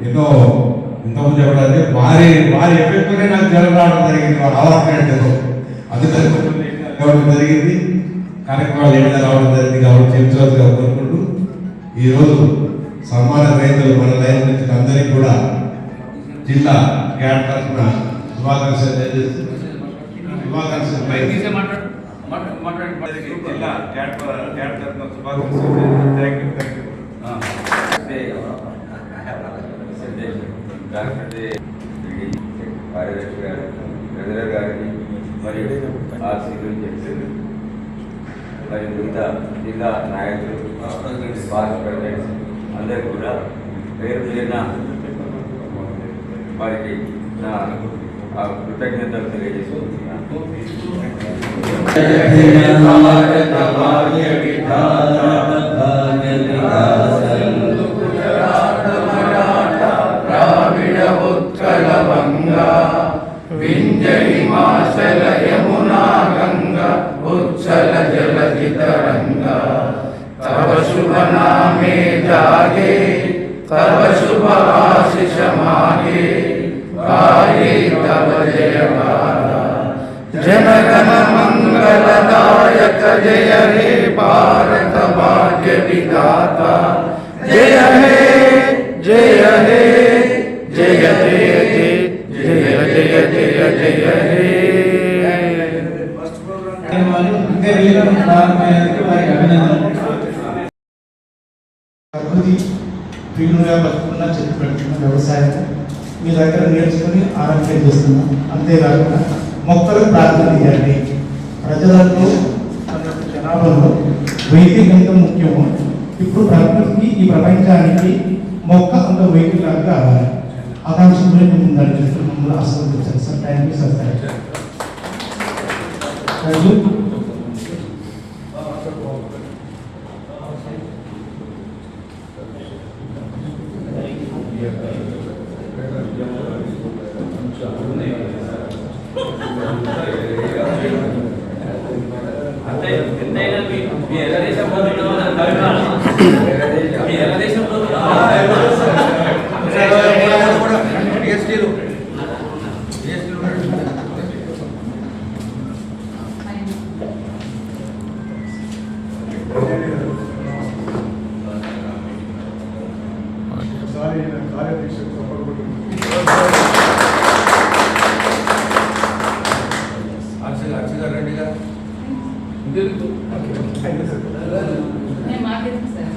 C: ఇంతకుముందు చెప్పాలంటే వారి ఎఫెక్ట్తోనే నాకు జ్వరం రావడం జరిగింది. వారు అవసరం అందుకని జరిగింది, కార్యక్రమాలు ఏమైనా రావడం జరిగింది కాబట్టి క్షమించవలసిగా కోరుకుంటూ, ఈరోజు సన్మాన రైతులు మన లైన్ నుంచి అందరికీ కూడా జిల్లా క్యాట్ తరఫున శుభాకాంక్షలు తెలియజేస్తూ, జిల్లా క్యాట్ తరఫున శుభాకాంక్షలు.
J: కార్యదర్శి గారు, ట్రెజరర్ గారికి మరియు ఆర్సీ గురించి మరి మిగతా జిల్లా నాయకులు, పార్టీ ప్రెసిడెంట్స్ అందరికీ కూడా పేరు పేరున వారికి నా కృతజ్ఞతలు తెలియజేస్తున్నాను.
G: వింజహిమాచల యమునా గంగా ఉచ్చల జలధి తరంగా తవ శుభ నామే జాగే తవ శుభ ఆశిష మాగే గాయే తవ జయకార జనగణ మంగళదాయక జయ హే భారత భాగ్య విధాత జయ హే జయ హే జయ జయ జయ జయ జయ జయ హే.
A: ప్రకృతి ఫీల్డ్గా బతుకున్న చెట్టు పెడుతున్న వ్యవసాయం మీ దగ్గర నేర్చుకుని ఆరోగ్యం చేస్తున్నాం. అంతేకాకుండా మొక్కలకు ప్రాధాన్యత ఇవ్వండి. ప్రజలలో జనాభాలో వైద్యం ఎంత ముఖ్యమో ఇప్పుడు ప్రకృతికి, ఈ ప్రపంచానికి మొక్క అంత వైద్యులాగా కావాలి. ఆకాంక్ష గురించి ముందని చెప్తూ మమ్మల్ని ఆస్వాదించారు sir. Thank you sir. Thank you.
F: ఒకసారి కార్యదీక్షకు సపోర్ట్
E: అక్షయ రెడ్డి గారు
I: నేను మాట్లాడుతాను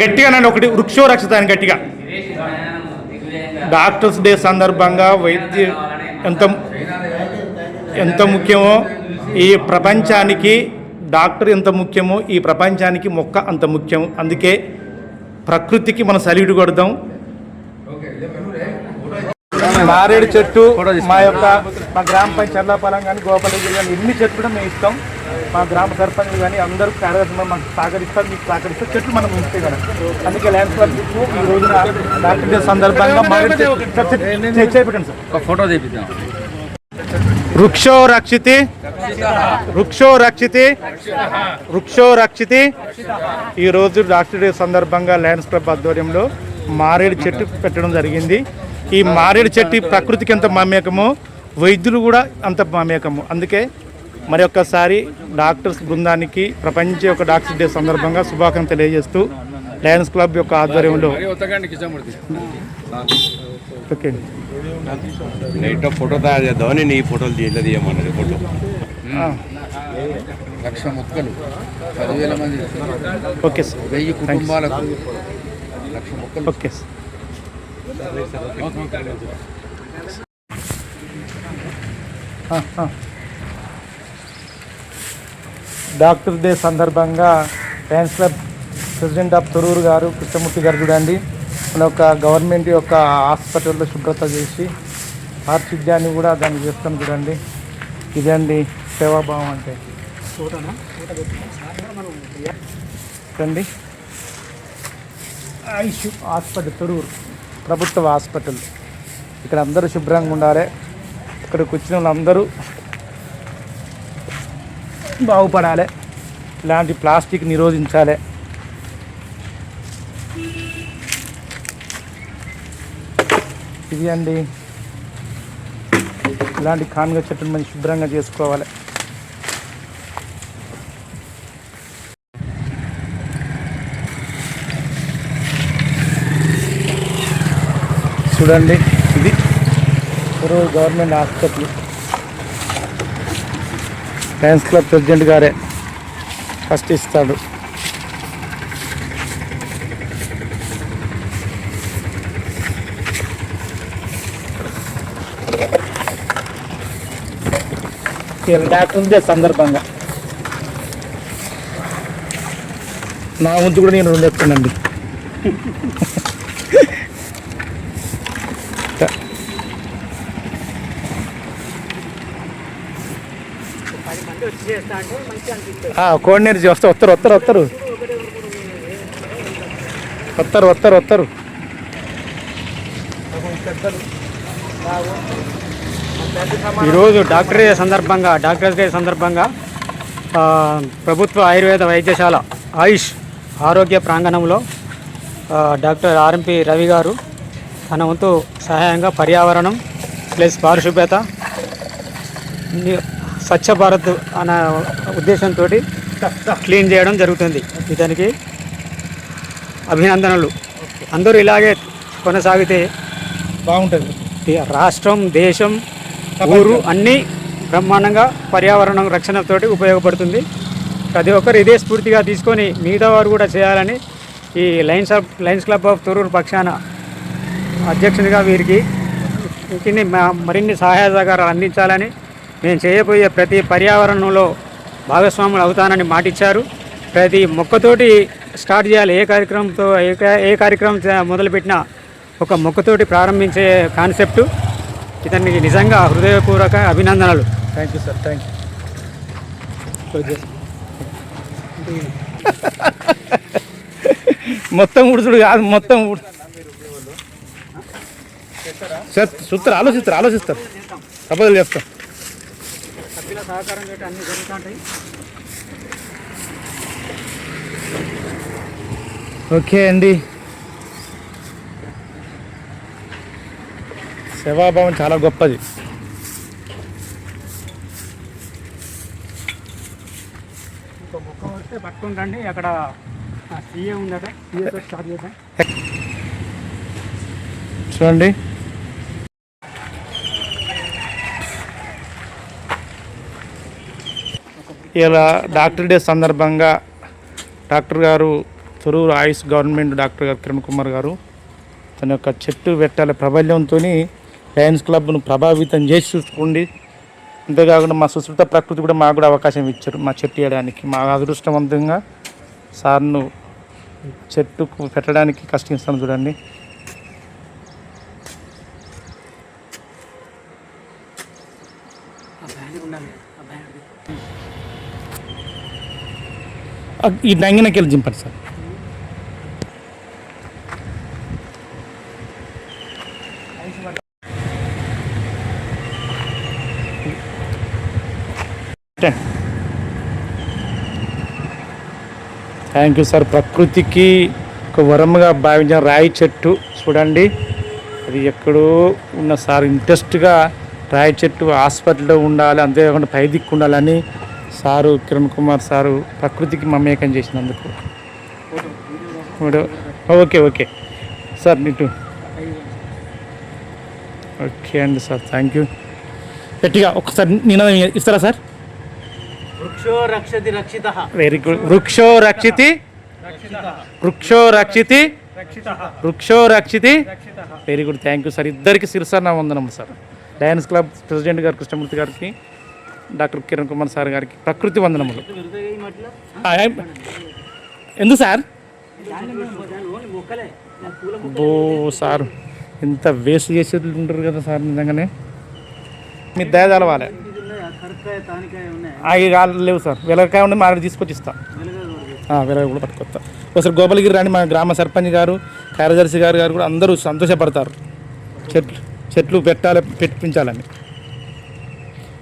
A: గట్టిగా నన్ను ఒకటి వృక్షో రక్షితాన్ని గట్టిగా. డాక్టర్స్ డే సందర్భంగా వైద్య ఎంత ముఖ్యమో ఈ ప్రపంచానికి డాక్టర్ ఎంత ముఖ్యమో ఈ ప్రపంచానికి మొక్క అంత ముఖ్యం. అందుకే ప్రకృతికి మనం సల్యూట్ కొడదాం. మారేడు చెట్టు మా గ్రామ పంచాయతీ చర్లాపాలెం కానీ గోపాలగిరి కానీ ఎన్ని చెట్లు కూడా మేము ఇస్తాం. మా గ్రామ సర్పంచ్ కానీ అందరూ కార్యదర్శి మనకు సహకరిస్తారు, మీకు సహకరిస్తారు. చెట్లు మనం ఉంటే కదా. అందుకే ల్యాండ్ క్లబ్ ఈ రోజున డాక్టర్ డే సందర్భంగా పెట్టండి సార్,
J: ఒక ఫోటో తీపిద్దాం.
A: వృక్షో రక్షితి వృక్షో రక్షితి వృక్షో రక్షితి. ఈరోజు డాక్టర్ డే సందర్భంగా లయన్స్ క్లబ్ ఆధ్వర్యంలో మారేడు చెట్టు పెట్టడం జరిగింది. ఈ మారేడు చెట్టు ప్రకృతికి ఎంత మమేకమో వైద్యులు కూడా అంత మమేకము. అందుకే మరి ఒక్కసారి డాక్టర్స్ బృందానికి ప్రపంచ యొక్క డాక్టర్ డే సందర్భంగా శుభాకాంక్షలు తెలియజేస్తూ లయన్స్ క్లబ్ యొక్క ఆధ్వర్యంలో ఓకే
J: ఫోటో తయారు చేద్దామని నీ ఫోటోలు తీయమన్నది. ఫోటో
E: 1,00,000 మొక్కలు 10,000 మంది
A: ఓకే సార్,
E: 1000 కుటుంబాలకు 1,00,000 మొక్కలు.
A: Okay sir. డాక్టర్ డే సందర్భంగా Lions club president of Thorrur గారు కృష్ణమూర్తి గారు చూడండి మన యొక్క గవర్నమెంట్ యొక్క హాస్పిటల్లో శుభ్రత చేసి పారిశుద్ధ్యాన్ని కూడా దాన్ని చేస్తాం చూడండి. ఇదండి సేవాభావం అంటే. చూడండి ఆయుష్ హాస్పిటల్ తొరూరు ప్రభుత్వ హాస్పిటల్. ఇక్కడ అందరూ శుభ్రంగా ఉండాలి. ఇక్కడికి వచ్చిన వాళ్ళందరూ బాగుపడాలి. ఇలాంటి ప్లాస్టిక్ నిరోధించాలి. ఇది అండి ఇలాంటి కానుగ చెట్టును మనం శుభ్రంగా చేసుకోవాలి. చూడండి ఇది government hospital. Lions club president గారే ఫస్ట్ ఇస్తాడు. డాక్టర్ డే సందర్భంగా నా వంతు కూడా నేను 2 చెప్తానండి. కోఆర్డినేట్ చేస్తే వస్తారు.
D: ఈరోజు డాక్టర్స్ డే సందర్భంగా ప్రభుత్వ ఆయుర్వేద వైద్యశాల ఆయుష్ ఆరోగ్య ప్రాంగణంలో డాక్టర్ ఆర్ఎంపి రవి గారు తన వంతు సహాయంగా పర్యావరణం ప్లస్ పారిశుభ్రత స్వచ్ఛ భారత్ అనే ఉద్దేశంతో క్లీన్ చేయడం జరుగుతుంది. ఇతనికి అభినందనలు. అందరూ ఇలాగే కొనసాగితే
A: బాగుంటుంది.
D: రాష్ట్రం, దేశం, ఊరు అన్నీ బ్రహ్మాండంగా పర్యావరణం రక్షణతోటి ఉపయోగపడుతుంది. ప్రతి ఒక్కరు ఇదే స్ఫూర్తిగా తీసుకొని మిగతా వారు కూడా చేయాలని ఈ లయన్స్ క్లబ్ ఆఫ్ తొరూరు పక్షాన అధ్యక్షునిగా వీరికి మరిన్ని సహాయ సహకారాలు అందించాలని, నేను చేయబోయే ప్రతి పర్యావరణంలో భాగస్వాములు అవుతానని మాటిచ్చారు. ప్రతి మొక్కతోటి స్టార్ట్ చేయాలి. ఏ కార్యక్రమం మొదలుపెట్టినా ఒక మొక్కతోటి ప్రారంభించే కాన్సెప్టు. ఇతనికి నిజంగా హృదయపూర్వక అభినందనలు.
A: Thank you sir, thank you. మొత్తం ఉడుచుడు కాదు, మొత్తం సార్ చూస్తారు, ఆలోచిస్తారు, అబద్ధాలు చేస్తాం.
D: సభ్యుల సహకారం తోటి అన్నీ జరుగుతుంటాయి.
A: ఓకే అండి, సేవాభావం చాలా గొప్పది.
D: ఇంకో మొక్క వస్తే పట్టుకుంటండి. అక్కడ సీఏ ఉందట, సీఏతో స్టార్ట్ చేద్దాం.
A: చూడండి, ఇలా డాక్టర్ డే సందర్భంగా డాక్టర్ గారు తొరూరు ఆయుష్ గవర్నమెంట్ డాక్టర్ గారు కిరణ్ కుమార్ గారు తన యొక్క చెట్టు పెట్టాల ప్రబల్యంతో లయన్స్ క్లబ్ను ప్రభావితం చేసి చూసుకోండి. అంతేకాకుండా మా సుశ్రుత ప్రకృతి కూడా మాకు కూడా అవకాశం ఇచ్చారు మా చెట్టు వేయడానికి. మా అదృష్టవంతంగా సార్ను చెట్టుకు పెట్టడానికి కష్టిస్తాను. చూడండి, ఈ డంగినకి వెళ్ళి జింపండి సార్. Thank you sir. ప్రకృతికి ఒక వరముగా భావించిన రాయి చెట్టు చూడండి, అది ఎక్కడో ఉన్న సార్ ఇంట్రెస్ట్గా రాయి చెట్టు హాస్పిటల్లో ఉండాలి, అంతేకాకుండా పై దిక్కు ఉండాలని సారు కిరణ్ కుమార్ సారు ప్రకృతికి మమేకం చేసినందుకు. ఓకే ఓకే సార్, నీటు ఓకే అండి సార్, థ్యాంక్ యూ. గట్టిగా ఒకసారి నినాదం ఇస్తారా సార్?
D: వృక్షో రక్షతి రక్షిత.
A: Very good. వృక్షో రక్షితి వృక్షో రక్షితి వృక్షో రక్షితి. Very good, thank you sir. ఇద్దరికి శిరసాన వందనం సార్. లయన్స్ క్లబ్ ప్రెసిడెంట్ గారు కృష్ణమూర్తి గారికి, డాక్టర్ కిరణ్ కుమార్ సార్ గారికి ప్రకృతి వందనములు. ఎందుకు సార్? ఓ సార్, ఇంత వేస్ట్ చేసేది ఉంటారు కదా సార్, నిజంగానే మీ దయ తెలవాలి. అవి లేవు సార్, వెలకాయ ఉండి మా తీసుకొచ్చి ఇస్తాం. వెలగ కూడా పట్టుకొస్తా. ఒకసారి గోపాలగిరి రాని మా గ్రామ సర్పంచ్ గారు, కార్యదర్శి గారు కూడా అందరూ సంతోషపడతారు చెట్లు పెట్టించాలని.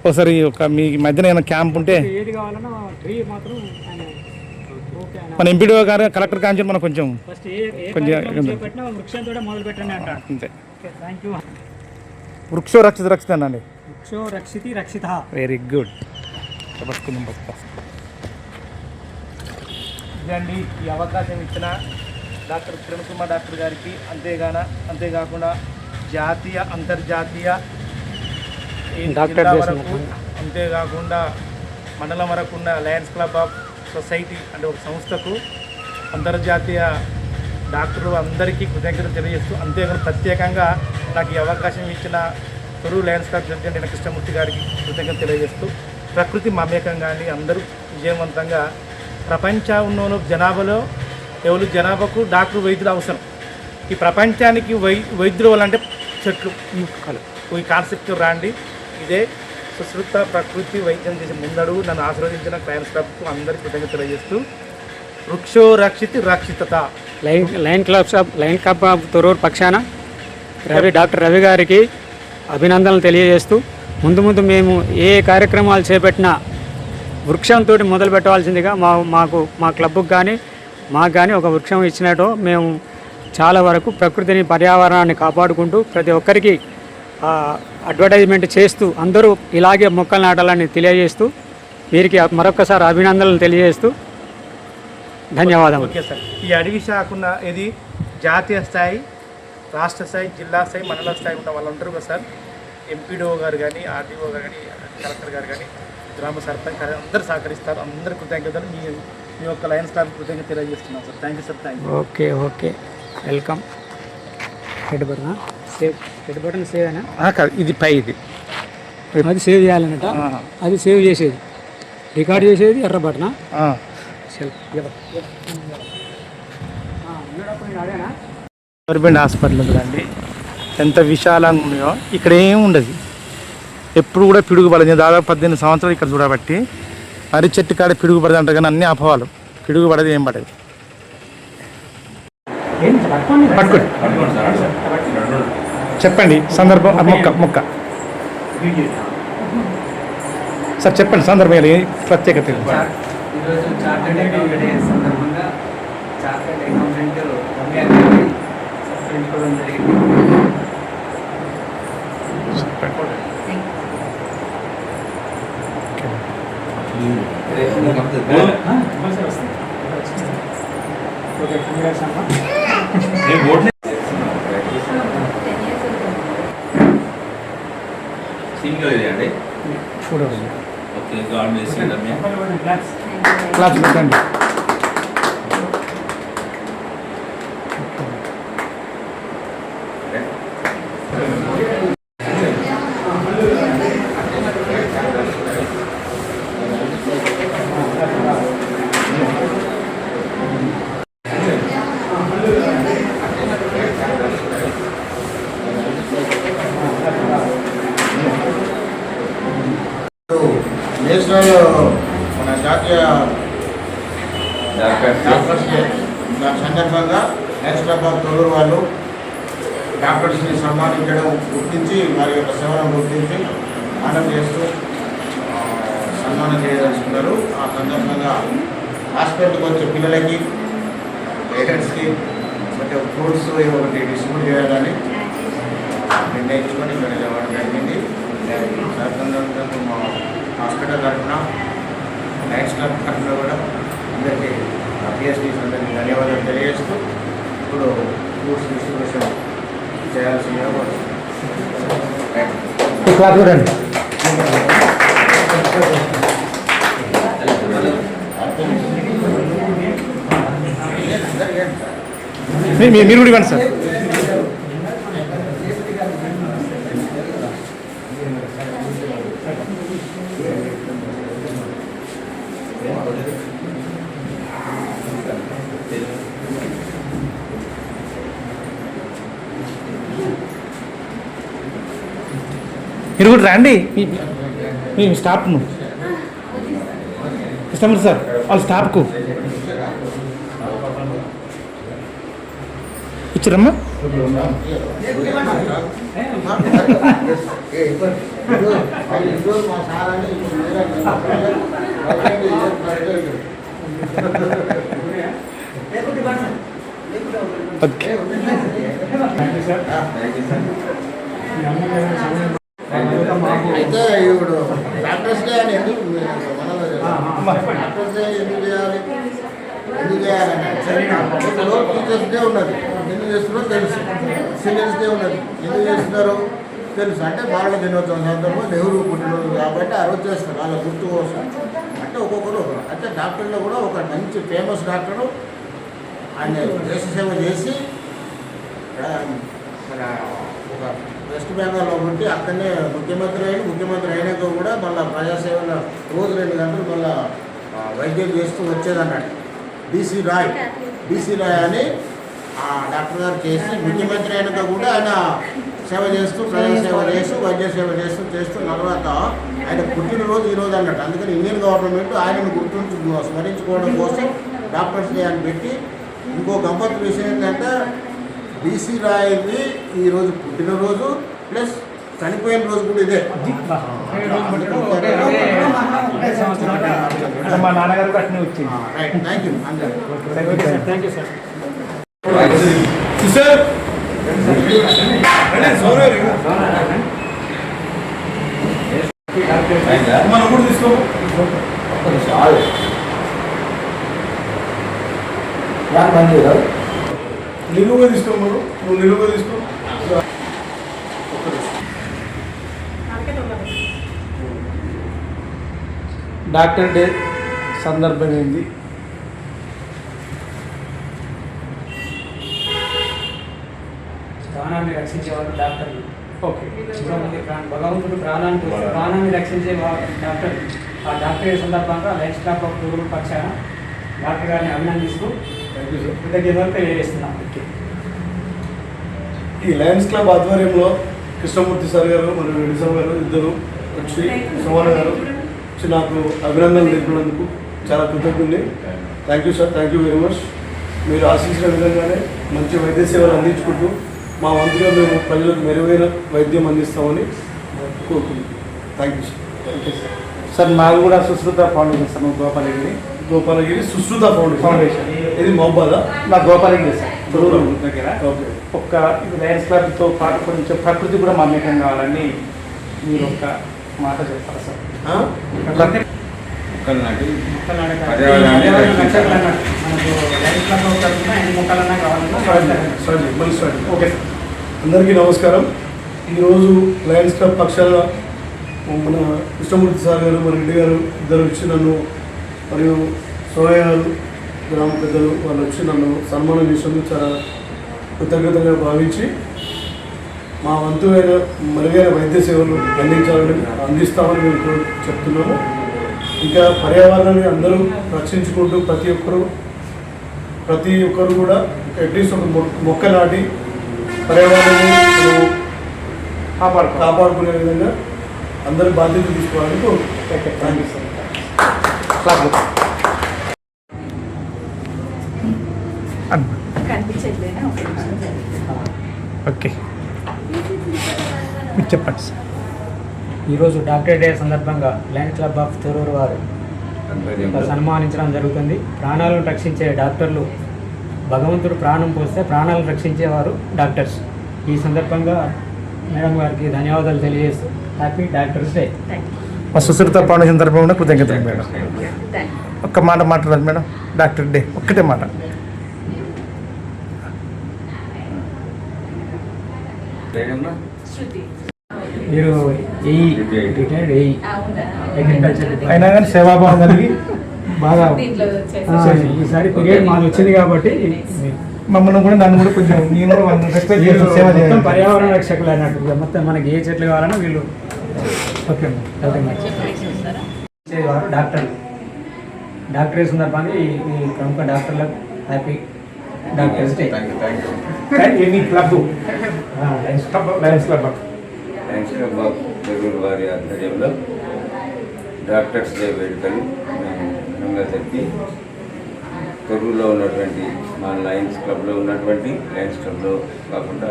A: ఒకసారి మీ మధ్యన ఏమైనా క్యాంప్ ఉంటే మన ఎంపీడీఓ గారు కలెక్టర్ కాంచి మనం కొంచెం అంతే. వృక్షో రక్షిత రక్షిత అండి.
D: వృక్షో రక్షితి రక్షిత.
A: Very good. ఇదండి ఈ అవకాశం ఇచ్చిన డాక్టర్ కిరణ్ కుమార్ డాక్టర్ గారికి, అంతేకాకుండా జాతీయ అంతర్జాతీయ జిల్లా వరకు, అంతేకాకుండా మండలం వరకు ఉన్న లయన్స్ క్లబ్ ఆఫ్ సొసైటీ అంటే ఒక సంస్థకు, అంతర్జాతీయ డాక్టర్లు అందరికీ కృతజ్ఞతలు తెలియజేస్తూ, అంతేకాకుండా ప్రత్యేకంగా నాకు ఈ అవకాశం ఇచ్చిన తొరూరు లయన్స్ క్లబ్ ప్రెసిడెంట్ అయిన కృష్ణమూర్తి గారికి కృతజ్ఞతలు తెలియజేస్తూ, ప్రకృతి మమేకంగాని అందరూ విజయవంతంగా ప్రపంచంలో జనాభాలో ఎవరు జనాభాకు డాక్టర్ వైద్యులు అవసరం. ఈ ప్రపంచానికి వైద్యులు వాళ్ళంటే చెట్లు, ఈ కాన్సెప్ట్ రాండి. ఇదే సుశ్రుత ప్రకృతి వైద్యం చేసే ముందడుగు. నన్ను ఆశీర్వదించిన లయన్స్ క్లబ్కు అందరికీ కృతజ్ఞతలు తెలియజేస్తూ, వృక్షో రక్షితి రక్షితత.
D: లయన్ క్లబ్ ఆఫ్ తొరూరు పక్షాన డాక్టర్ రవి గారికి అభినందనలు తెలియజేస్తూ, ముందు మేము ఏ కార్యక్రమాలు చేపట్టినా వృక్షంతో మొదలు పెట్టవలసిందిగా మా క్లబ్కు కానీ మాకు కానీ ఒక వృక్షం ఇచ్చినట్టు మేము చాలా వరకు ప్రకృతిని, పర్యావరణాన్ని కాపాడుకుంటూ ప్రతి ఒక్కరికి అడ్వర్టైజ్మెంట్ చేస్తూ అందరూ ఇలాగే మొక్కలు నాటాలని తెలియజేస్తూ, వీరికి మరొకసారి అభినందనలు తెలియజేస్తూ ధన్యవాదాలు.
A: Okay sir. ఈ అడవి శాఖన్న ఇది జాతీయ స్థాయి, రాష్ట్ర స్థాయి, జిల్లా స్థాయి, మండల స్థాయి ఉన్న వాళ్ళు ఉంటారు కదా సార్. ఎంపీడీఓ గారు కానీ, ఆర్డీఓ గారు కానీ, కలెక్టర్ గారు కానీ, గ్రామ సర్పంచ్ కానీ అందరూ సహకరిస్తారు. అందరి కృతజ్ఞతలు మీ యొక్క లయన్స్ క్లబ్ కృతజ్ఞత తెలియజేస్తున్నాం sir. Thank you sir. Thank you.
D: Okay welcome. Head button save అయినా
A: కాదు, ఇది పై, ఇది
D: అది సేవ్ చేయాలన్నట. అది సేవ్ చేసేది, రికార్డ్ చేసేది ఎర్ర బటనా.
A: గవర్నమెంట్ హాస్పిటల్ చూడండి ఎంత విశాలంగా ఉన్నాయో. ఇక్కడ ఏమి ఉండదు, ఎప్పుడు కూడా పిడుగు పడదు. దాదాపు 18 సంవత్సరాలు ఇక్కడ చూడబట్టి మరి చెట్టు కాడ పిడుగు పడదు అంటారు, కానీ అన్ని అపవాలు. పిడుగు పడదు, ఏం పడదు. పట్టుకోండి, చెప్పండి సందర్భం. మొక్క సార్ చెప్పండి సందర్భంగా ఏ ప్రత్యేకత
K: ఈరోజు చార్టెడ్ అకౌంటెంట్ డే సందర్భంగా చార్టెడ్ అకౌంటెంట్ రమ్య గారిని సత్కరించుకోవడం జరిగింది.
J: అండి
A: photo
J: okay God bless you Ramya.
A: Class పెట్టండి.
H: నేషనల్ మన జాతీయ డాక్టర్స్ డే దాని సందర్భంగా హైదరాబాద్ తొలూరు వాళ్ళు డాక్టర్స్ని సన్మానించడం గుర్తించి వారి యొక్క సేవలను గుర్తించి ఆనందం చేస్తూ సన్మానం చేయదలుచుకున్నారు. ఆ సందర్భంగా హాస్పిటల్కి వచ్చే పిల్లలకి పేరెంట్స్కి కొంచెం ఫ్రూట్స్ ఒకటి డిస్ట్రిబ్యూట్ చేయాలని నిర్ణయించుకొని ఇక్కడ ఇవ్వడం జరిగింది. సందర్భంగా మా హాస్పిటల్ తరఫున లయన్స్ క్లబ్ తరఫున కూడా అందరికీ పిఎస్టీస్ అందరికీ ధన్యవాదాలు తెలియజేస్తూ ఇప్పుడు ఫ్రూట్స్ డిస్ట్రిబ్యూషన్ చేయాల్సిందిగా
A: క్లాస్ చూడండి. మీరు కూడా ఇవ్వండి సార్. మీరు కూడా రండి మీ స్టాఫ్ను కస్టమర్ సార్ వాళ్ళ స్టాఫ్కు ఇచ్చారమ్మా. ఓకే
H: అయితే ఇప్పుడు డాక్టర్స్ డే అని ఎందుకు డాక్టర్స్ డే ఎందుకు చేయాలి ఇప్పుడు టీచర్స్ డే ఉన్నది ఎందుకు చేస్తున్నారో తెలుసు, సీనియర్స్ డే ఉన్నది ఎందుకు చేస్తున్నారో తెలుసు. అంటే భారత దినోత్సవం సందర్భంగా నెహ్రూ పుట్టినరోజు కాబట్టి ఆ రోజు చేస్తారు వాళ్ళ గుర్తు కోసం. అంటే ఒక్కొక్కరు అంటే డాక్టర్లో కూడా ఒక మంచి ఫేమస్ డాక్టరు ఆయన దేశ సేవ చేసి మన ఒక వెస్ట్ బెంగాల్లో ఉంటే అక్కడనే ముఖ్యమంత్రి అయినాక కూడా మళ్ళీ ప్రజాసేవలో రోజు 2 గంటలు మళ్ళీ వైద్యం చేస్తూ వచ్చేదన్నాడు. బీసీ రాయ్ అని ఆ డాక్టర్ గారు చేసి ముఖ్యమంత్రి అయినాక కూడా ఆయన సేవ చేస్తూ ప్రజాసేవ చేస్తూ వైద్య సేవ చేస్తూ తర్వాత ఆయన పుట్టినరోజు ఈరోజు అన్నట్టు. అందుకని ఇండియన్ గవర్నమెంట్ ఆయనను స్మరించుకోవడం కోసం డాక్టర్స్ డే అని పెట్టి. ఇంకో గంపత్ విషయం ఏంటంటే బీసీ రాయ్ది ఈరోజు పుట్టినరోజు ప్లస్ చనిపోయిన రోజు కూడా ఇదే.
A: మా నాన్నగారు అట్నే వచ్చింది.
H: రైట్, థ్యాంక్ యూ అందరూ.
A: Thank you sir.
G: మనం కూడా తీసుకో నిలువుగా తీసుకోమను, నువ్వు నిలువుగా తీసుకో.
A: డాక్టర్ డే సందర్భం ఏంది?
D: ప్రాణాన్ని రక్షించేవాళ్ళు డాక్టర్లు.
A: ఓకే,
D: భగవంతుడు ప్రాణాన్ని రక్షించే డాక్టర్. ఆ డాక్టర్ సందర్భంగా లయన్స్ క్లబ్ ఆఫ్ తొలూరు పక్షాన డాక్టర్ గారిని అభినందిస్తూ కృతజ్ఞతలు తెలియజేస్తున్నాం.
G: ఈ లయన్స్ క్లబ్ ఆధ్వర్యంలో కృష్ణమూర్తి సార్ గారు మరియు రెడ్డి గారు ఇద్దరు వచ్చి సోమన్న గారు వచ్చి నాకు అభినందనలు తెలిపినందుకు చాలా కృతజ్ఞుని. Thank you sir, thank you very much. మీరు ఆశించిన విధంగానే మంచి వైద్య సేవలు అందించుకుంటూ మా వంతుగా మేము ప్రజలకు మెరుగైన వైద్యం అందిస్తామని కోరుకుంటున్నాం. Thank you sir.
A: Okay sir. Sir మాది కూడా Sushruta foundation sir Gopalagiri
G: Gopalagiri Sushruta
A: foundation
G: ఇది మహబాదా
A: మా గోపాలగిరి సార్ తొర్రూరు దగ్గర
G: ఓకే
A: ఒక్క ఇది లయన్స్ క్లబ్తో పాటు కొంచెం ప్రకృతి కూడా మమేకం కావాలని మీరు ఒక మాట చెప్పాలి సార్.
C: మొక్కలు నాటి
G: ఓకే సార్. అందరికీ నమస్కారం. ఈరోజు లయన్స్ క్లబ్ పక్షాన మన కృష్ణమూర్తి సార్ గారు మన రెడ్డి గారు ఇద్దరు వచ్చి నన్ను మరియు సోయ గారు గ్రామ పెద్దలు వాళ్ళు వచ్చి నన్ను సన్మానం చేసినందుకు చాలా కృతజ్ఞతగా భావించి మా వంతువైన మెరుగైన వైద్య సేవలు అందిస్తామని మేము చెప్తున్నాము. ఇంకా పర్యావరణాన్ని అందరూ రక్షించుకుంటూ ప్రతి ఒక్కరు కూడా అట్లీస్ట్ ఒక మొక్క నాటి పర్యావరణాన్ని కాపాడుకునే విధంగా అందరూ బాధ్యత తీసుకోవాలని థ్యాంక్ యూ సార్.
A: ఓకే చెప్పండి సార్.
D: ఈరోజు డాక్టర్ డే సందర్భంగా లయన్స్ క్లబ్ ఆఫ్ తొర్రూరు వారు సన్మానించడం జరుగుతుంది. ప్రాణాలను రక్షించే డాక్టర్లు, భగవంతుడు ప్రాణం పోస్తే ప్రాణాలను రక్షించేవారు డాక్టర్స్. ఈ సందర్భంగా మేడం గారికి ధన్యవాదాలు తెలియజేస్తూ హ్యాపీ డాక్టర్స్ డే.
A: మా సుశ్రుత ఫౌండేషన్ తరఫున కృతజ్ఞతలు మేడం. ఒక్క మాట మాట్లాడాలి మేడం. డాక్టర్ డే ఒక్కటే మాట.
D: మీరు రిటైర్డ్ అగ్రికల్చర్
A: అయినా కానీ సేవాభావం కలిగి బాగా
D: ఈసారి పీరియడ్ మాది వచ్చింది కాబట్టి
A: మమ్మల్ని కూడా నన్ను కూడా కొంచెం నేను కూడా రెస్పెక్ట్ చేసి సేవ
D: మొత్తం
A: చేయాలి.
D: పర్యావరణ రక్షకులు అన్నట్టు మొత్తం మనకి ఏ చెట్లు కావాలన్నా వీళ్ళు
A: ఓకే
D: వారు డాక్టర్లు. డాక్టర్ సందర్భంగా ఈ ప్రముఖ డాక్టర్లకు happy doctors day.
A: Any club Lions club
C: Lions club of Torrur వారి ఆధ్వర్యంలో డాక్టర్స్ డే వేడుకలు మేము ఘనంగా జరిపి తొర్రూరులో ఉన్నటువంటి మా లయన్స్ క్లబ్లో కాకుండా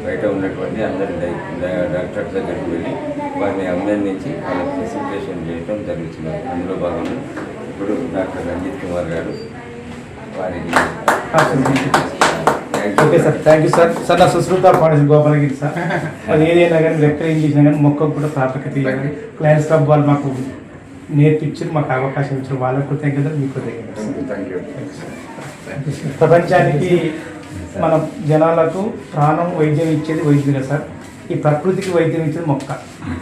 C: బయట ఉన్నటువంటి అందరి డాక్టర్స్ దగ్గరికి వెళ్ళి వారిని అభినందించి వాళ్ళకి ప్రెజెంటేషన్ చేయడం జరుగుతుంది. అందులో భాగంగా ఇప్పుడు డాక్టర్ రంజిత్ కుమార్ గారు వారికి
A: okay sir. Thank you sir. Sir నా సుశ్రుత ఫౌండేషన్ గోపాలగిరి సార్. అది ఏదైనా కానీ లెక్క ఏం చేసినా కానీ మొక్కకు కూడా ప్రాముఖ్యత ఇవ్వాలి. లయన్స్ క్లబ్ వాళ్ళు మాకు నేర్పించారు, మాకు అవకాశం ఇచ్చారు. వాళ్ళకు కృతజ్ఞతలు, మీకు కృతజ్ఞతలు. ప్రపంచానికి మన జనాలకు ప్రాణం వైద్యం ఇచ్చేది వైద్యులే సార్. ఈ ప్రకృతికి వైద్యం ఇచ్చేది మొక్క.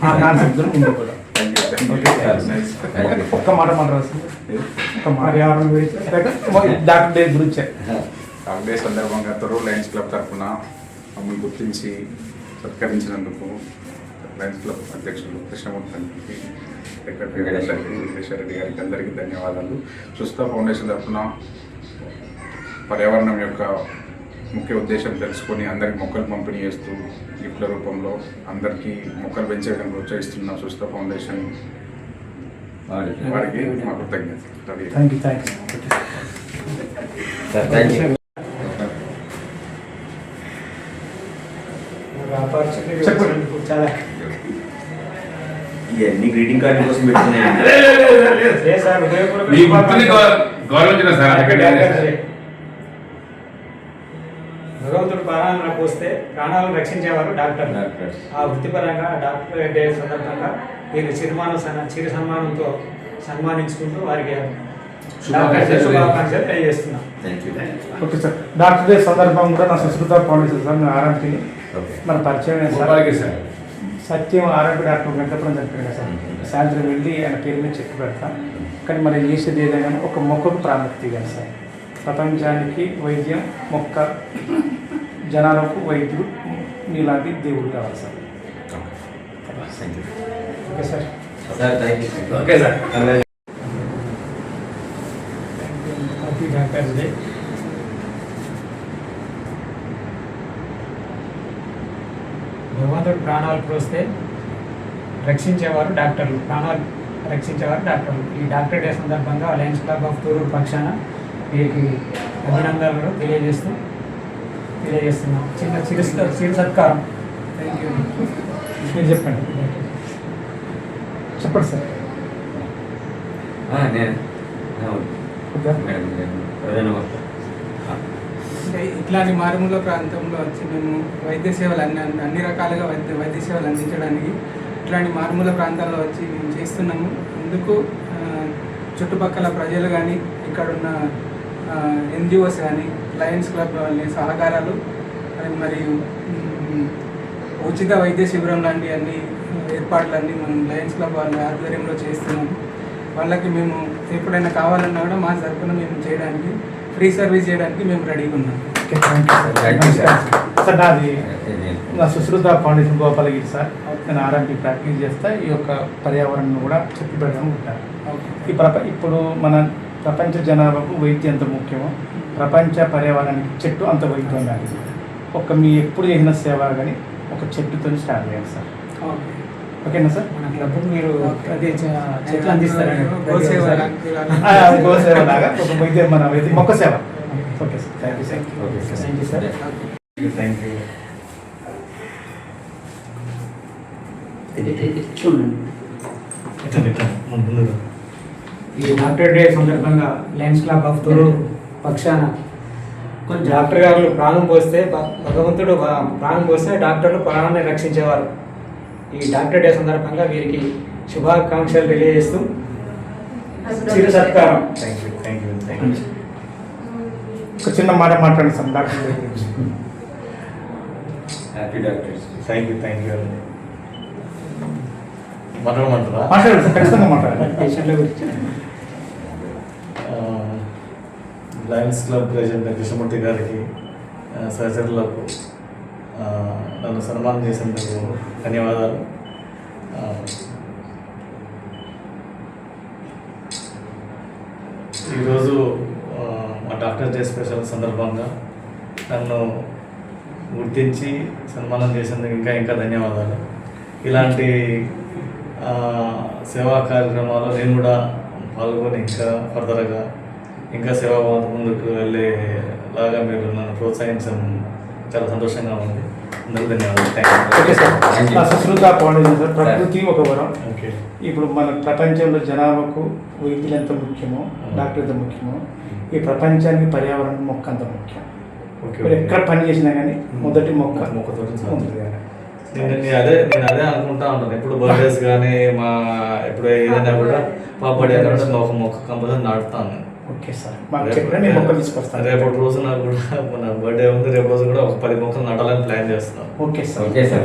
A: ఆ కాన్సెప్ట్ ముందు కూడా ఒక్క మాట మాట్లాడాల్సింది. ఒక పర్యావరణం గురించి డాక్టర్ డే గురించి.
L: డాక్టర్ డే సందర్భంగా తొర్రూరు లయన్స్ క్లబ్ తరఫున మమ్మల్ని గుర్తించి సత్కరించినందుకు లయన్స్ క్లబ్ అధ్యక్షులు కృష్ణమూర్తి గారికి, సెక్రటరీ గారికి, విశ్వేశ్వరరెడ్డి గారికి అందరికీ ధన్యవాదాలు. సుస్థ ఫౌండేషన్ తరఫున పర్యావరణం యొక్క ముఖ్య ఉద్దేశం తెలుసుకొని అందరికి మొక్కలు పంపిణీ చేస్తూ గిఫ్ట్ల రూపంలో అందరికీ మొక్కలు పెంచేయడం ప్రోత్సహిస్తున్న సుస్థ ఫౌండేషన్ వారికి మా కృతజ్ఞతలు.
A: Thank you.
D: చాలా
J: ఇవన్నీ గ్రీటింగ్ కార్డు కోసం పెట్టుకున్నాయి.
D: భగవంతుడు ప్రాణాలను పోస్తే ప్రాణాలను రక్షించేవారు డాక్టర్. ఆ వృత్తిపరంగా డాక్టర్ డే సందర్భంగా మీరు చిరు సన్మానంతో సన్మానించుకుంటూ వారికి శుభాకాంక్షలు తెలియజేస్తున్నాం.
A: Okay sir. డాక్టర్ డే సందర్భం కూడా నా సుశ్రుత ఫౌండేషన్ సార్, నా ఆర్ఎంపీ మన పరిచయం సార్. సత్యం ఆర్ఎంపీ డాక్టర్ వెంకటపురం చెప్పాను సార్. సాయంత్రం వెళ్ళి ఆయన పేరు మీద చెక్ పెడతాం. కానీ మరి చేసేది ఏదైనా ఒక మొక్కకు ప్రాముఖ్యత ఇవ్వండి సార్. ప్రపంచానికి వైద్యం మొక్క, జనాలకు వైద్యుడు మీలాంటి దేవుడు కావాలి sir. Okay sir.
C: Okay sir.
D: Happy doctors day. భగవంతుడు ప్రాణాలు పోస్తే రక్షించేవారు డాక్టర్లు, ప్రాణాలు రక్షించేవారు డాక్టర్లు. ఈ డాక్టర్ డే సందర్భంగా లయన్స్ క్లబ్ ఆఫ్ తొర్రూరు పక్షాన వీరికి అభినందనలు తెలియజేస్తున్నాం. చిన్న చిరు సత్కారం.
A: మీరు చెప్పండి సార్.
K: అంటే ఇట్లాంటి మారుమూల ప్రాంతంలో వచ్చి మేము వైద్య సేవలు అన్ని రకాలుగా వైద్య సేవలు అందించడానికి ఇట్లాంటి మారుమూల ప్రాంతాల్లో వచ్చి మేము చేస్తున్నాము. అందుకు చుట్టుపక్కల ప్రజలు కానీ ఇక్కడున్న ఎన్జిఓస్ కానీ లయన్స్ క్లబ్ వాళ్ళ సహకారాలు మరియు ఉచిత వైద్య శిబిరం లాంటి అన్ని ఏర్పాట్లన్నీ మనం లయన్స్ క్లబ్ వాళ్ళ ఆధ్వర్యంలో చేస్తున్నాము. వాళ్ళకి మేము ఎప్పుడైనా కావాలన్నా కూడా మా తరఫున మేము చేయడానికి ఫ్రీ సర్వీస్ చేయడానికి మేము రెడీగా ఉన్నాం.
A: సార్ నాది నా సుశ్రుత ఫౌండేషన్ గోపాలగిరి సార్. నేను ఆర్ఎంపీ ప్రాక్టీస్ చేస్తా. ఈ యొక్క పర్యావరణం కూడా చెప్పి పెడదాం ఉంటాను. ఇప్పుడు మన ప్రపంచ జనాభాకు వైద్యం ఎంత ముఖ్యమో ప్రపంచ పర్యావరణానికి చెట్టు అంత వైద్యం కానీ మీ ఎప్పుడు చేసిన సేవ కానీ ఒక చెట్టుతో స్టార్ట్ చేయాలి సార్. ఓకేనా సార్?
D: మన క్లబ్ మీరు అదే చెట్లు అందిస్తారండి.
A: గోసేవ లాగా ఒక వైద్యం మన వైద్యం మొక్క సేవ. Okay sir, thank you sir. Thank you sir.
L: Thank you.
D: ఈ డాక్టర్ డే సందర్భంగా లయన్స్ క్లబ్ ఆఫ్ తొర్రూరు పక్షాన డాక్టర్ గారు ప్రాణం పోస్తే భగవంతుడు ప్రాణం పోస్తే డాక్టర్లు ప్రాణాన్ని రక్షించేవారు. ఈ డాక్టర్ డే సందర్భంగా వీరికి శుభాకాంక్షలు తెలియజేస్తూ చిరు సత్కారం.
A: ఒక చిన్న మాట మాట్లాడండి సార్ డాక్టర్ డే గురించి.
L: Happy doctors.
G: Thank you. మాట్లాడమంటారా?
A: మాట్లాడండి సార్, ఖచ్చితంగా మాట్లాడండి.
D: పేషెంట్ల గురించి
G: లయన్స్ క్లబ్ ప్రెసిడెంట్ కృష్ణమూర్తి గారికి, సహచరులకు నన్ను సన్మానం చేసినందుకు ధన్యవాదాలు. ఈరోజు మా డాక్టర్ డే స్పెషల్ సందర్భంగా నన్ను గుర్తించి సన్మానం చేసినందుకు ఇంకా ధన్యవాదాలు. ఇలాంటి సేవా కార్యక్రమాల్లో నేను కూడా పాల్గొని ఇంకా ఫర్దర్గా ఇంకా సేవా ముందుకు వెళ్ళేలాగా మీరు నన్ను ప్రోత్సహించడం చాలా సంతోషంగా ఉంది. అందరికీ ధన్యవాదాలు.
A: Okay sir. నా సుశ్రుత ఫౌండేషన్ సార్. ప్రకృతి ఒక వరం.
G: ఓకే.
A: ఇప్పుడు మన ప్రపంచంలో జనాభాకు వైద్యులు ఎంత ముఖ్యమో డాక్టర్ ఎంత ముఖ్యమో ఈ ప్రపంచానికి పర్యావరణం మొక్క అంత ముఖ్యం. ఇప్పుడు ఎక్కడ పని చేసినా కానీ మొదటి మొక్కతో ఉంటుంది కదా.
G: నేను అదే అనుకుంటా ఉంటాను. ఎప్పుడు బర్త్డేస్ కానీ ఎప్పుడు ఏదైనా కూడా మా బర్త్డే ఒక మొక్క కంపల్సరీ నాటుతాను.
A: ఓకే సార్, నేను మొక్క తీసుకొస్తాను.
G: రేపటి రోజు నాకు కూడా మన బర్త్డే ఉంది. రేపు రోజు కూడా ఒక 10 మొక్కలు నాటాలని ప్లాన్ చేస్తున్నాను.
A: Okay sir.
C: Okay sir.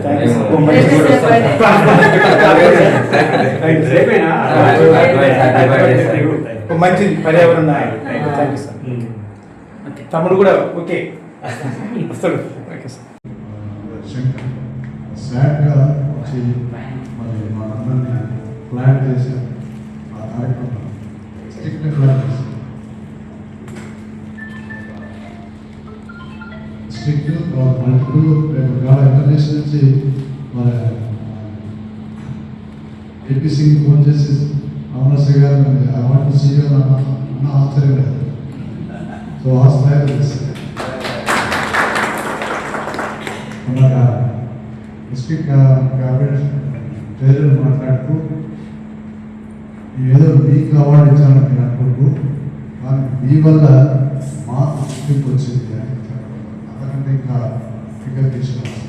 A: మంచి పర్యావరణ థ్యాంక్ యూ సార్. తమ్ముడు కూడా ఓకే వస్తాడు. Okay sir.
F: శంకర్ సాడ్గా వచ్చి మరి మనందరినీ ప్లాన్ చేశారు. ఆ కార్యక్రమం స్ట్రిక్ట్గా ప్లాన్ చేశారు. స్ట్రిక్ట్ మల్టిపుల్ ఎమర్జెన్సీ నుంచి మన ఏపీసీకి ఫోన్ చేసి అమరశ్రీ గారు అవార్డు సీఎం అన్న ఆశ్చర్యం లేదు. సో ఆ స్థాయిలో చేశారు. మన డిస్ట్రిక్ట్ క్యాబినెట్ ట్రెజరర్ మాట్లాడుతూ ఏదో మీకు అవార్డు ఇచ్చాను నేను అనుకుంటూ కానీ మీ వల్ల మా దృష్టికి వచ్చింది అని అంతకంటే ఇంకా ఫిగర్ తీసుకున్నాను.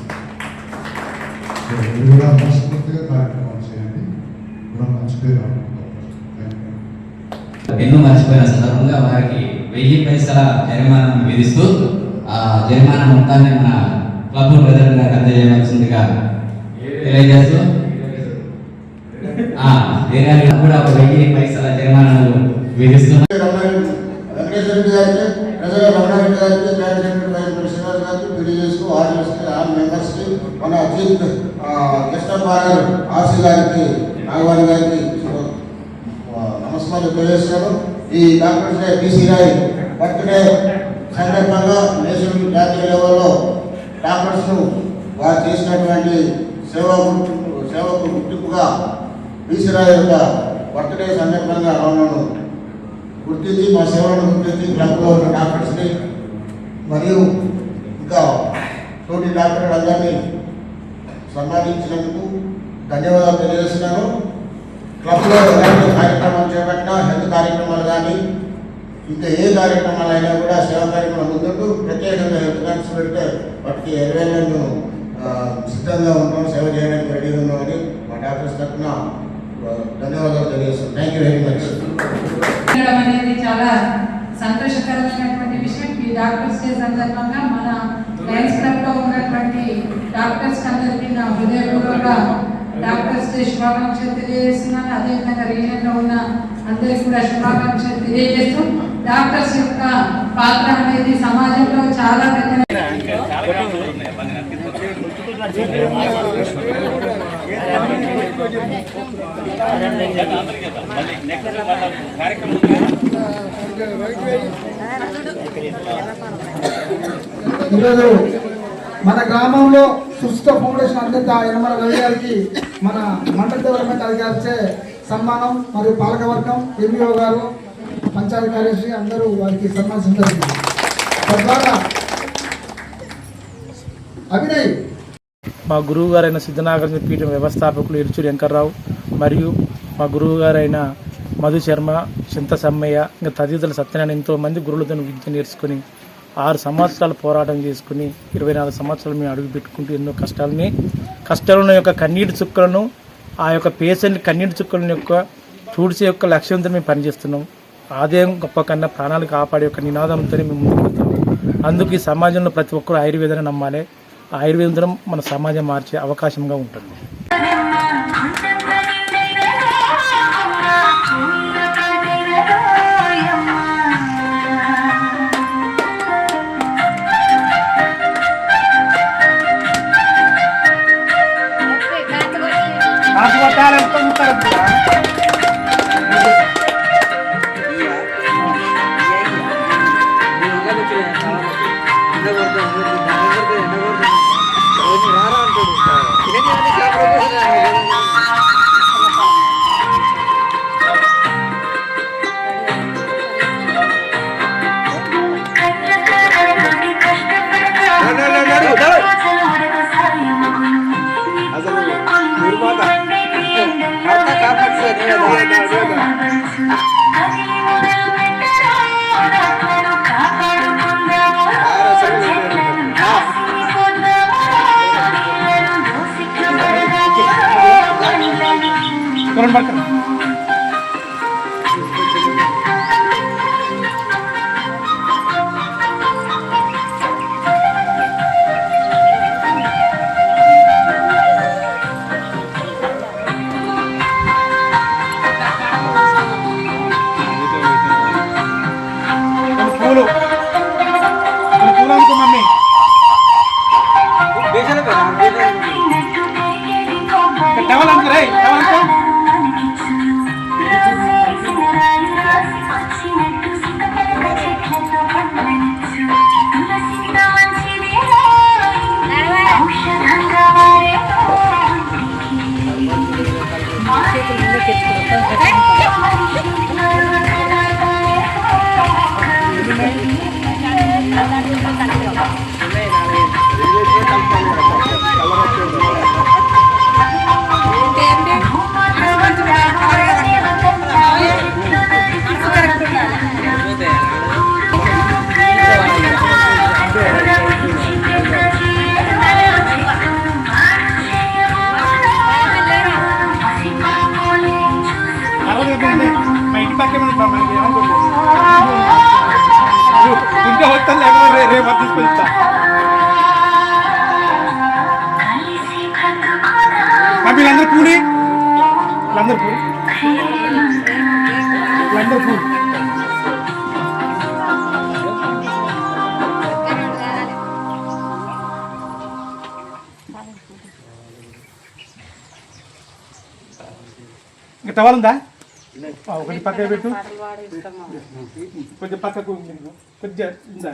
F: మీరు కూడా మనస్ఫూర్తిగా కార్యక్రమం చేయండి. కూడా మంచి పేరు
B: ఎన్నో మర్చిపోయిన సందర్భంగా వారికి 1000 పైసల జరిమానాను విధిస్తూ ఆ జరిమానా మొత్తాన్ని మన క్లబ్ ప్రెసిడెంట్ గారికి అందజేయవలసిందిగా తెలియజేస్తూ వేరే కూడా 1000 పైసల జరిమానాను విధిస్తున్నాం.
H: వెంకటేశ్వర గారికి, ప్రజల రమణారెడ్డి గారికి, ప్రెసిడెంట్ శ్రీనివాస్ గారికి, పీడీఎస్కు, ఆర్ఎస్కి, ఆల్ మెంబర్స్కి, మన చీఫ్ కృష్ణపారాయణ ఆర్సీ గారికి, నాగవాణి గారికి నమస్కారం తెలియజేస్తున్నాను. ఈ doctors day BC Roy birthday సందర్భంగా నేషనల్ జాతీయ లెవెల్లో డాక్టర్స్ను వారు చేసినటువంటి సేవకు గుర్తింపుగా బీసీ రాయ్ యొక్క బర్త్డే సందర్భంగా రావడం గుర్తించి మా సేవలను గుర్తించి క్లబ్లో ఉన్న డాక్టర్స్ని మరియు ఇంకా తోటి డాక్టర్లందరినీ సన్మానించినందుకు ధన్యవాదాలు తెలియజేస్తున్నాను. క్లబ్లో ఎలాంటి కార్యక్రమం చేపట్టినా హెల్త్ ఇంకా ఏ కార్యక్రమాలు అయినా కూడా సేవా కార్యక్రమం ముందుకు ప్రత్యేకంగా హెల్త్ క్యాంప్స్ పెడితే వాటికి 20 మేము సిద్ధంగా ఉంటాం, సేవ చేయడానికి రెడీగా ఉన్నామని మా డాక్టర్స్ తరఫున ధన్యవాదాలు తెలియజేస్తాం. Thank you very much.
I: అనేది చాలా సంతోషకరమైనటువంటి విషయం. ఈ డాక్టర్స్ డే సందర్భంగా మన లయన్స్ క్లబ్ లో ఉన్నటువంటి డాక్టర్స్ అందరికీ నా హృదయపూర్వక డాక్టర్స్ డే శుభాకాంక్షలు తెలియజేస్తున్నాను. అదేవిధంగా రీజియన్ లో ఉన్న అందరికీ కూడా శుభాకాంక్షలు తెలియజేస్తూ డాక్టర్స్ యొక్క పాత్ర అనేది సమాజంలో చాలా పెద్ద
M: ఈరోజు మన గ్రామంలో సుస్థ ఫౌండేషన్ అధ్యక్ష యనమల రవి గారికి మన మండల డెవలప్మెంట్ అధికారిచే సన్మానం మరియు పాలకవర్గం ఎంఈఓ గారు పంచాయతీ కార్యదర్శి అందరూ వారికి సన్మానించడం జరిగింది. తద్వారా అభినయ్
A: మా గురువు గారైన సిద్ధనాగర పీఠం వ్యవస్థాపకులు ఇరుచూరి వెంకర్రావు మరియు మా గురువు గారైన మధు శర్మ, చింత సమ్మయ్య ఇంకా తదితరుల సత్యనారాయణ ఎంతోమంది గురువులతో విద్య నేర్చుకుని 6 సంవత్సరాలు పోరాటం చేసుకుని 24 సంవత్సరాలు మేము అడుగు పెట్టుకుంటూ ఎన్నో కష్టాలను యొక్క కన్నీటి చుక్కలను ఆ యొక్క పేషెంట్ కన్నీటి చుక్కలను యొక్క చూడ్చే యొక్క లక్ష్యంతో మేము పనిచేస్తున్నాం. ఆదాయం గొప్ప కన్నా ప్రాణాలు కాపాడే యొక్క నినాదంతో మేము ముందుకు వెళ్తాం. అందుకు ఈ సమాజంలో ప్రతి ఒక్కరు ఆయుర్వేదాన్ని నమ్మాలి. ఆయుర్వేదం మన సమాజం మార్చే అవకాశంగా ఉంటుంది. వీళ్ళందరూ కూడి ఇంకా టవల్ ఉందా? ఒకటి పక్కన పెట్టు, కొంచెం పక్కకు కొంచెం ఉందా?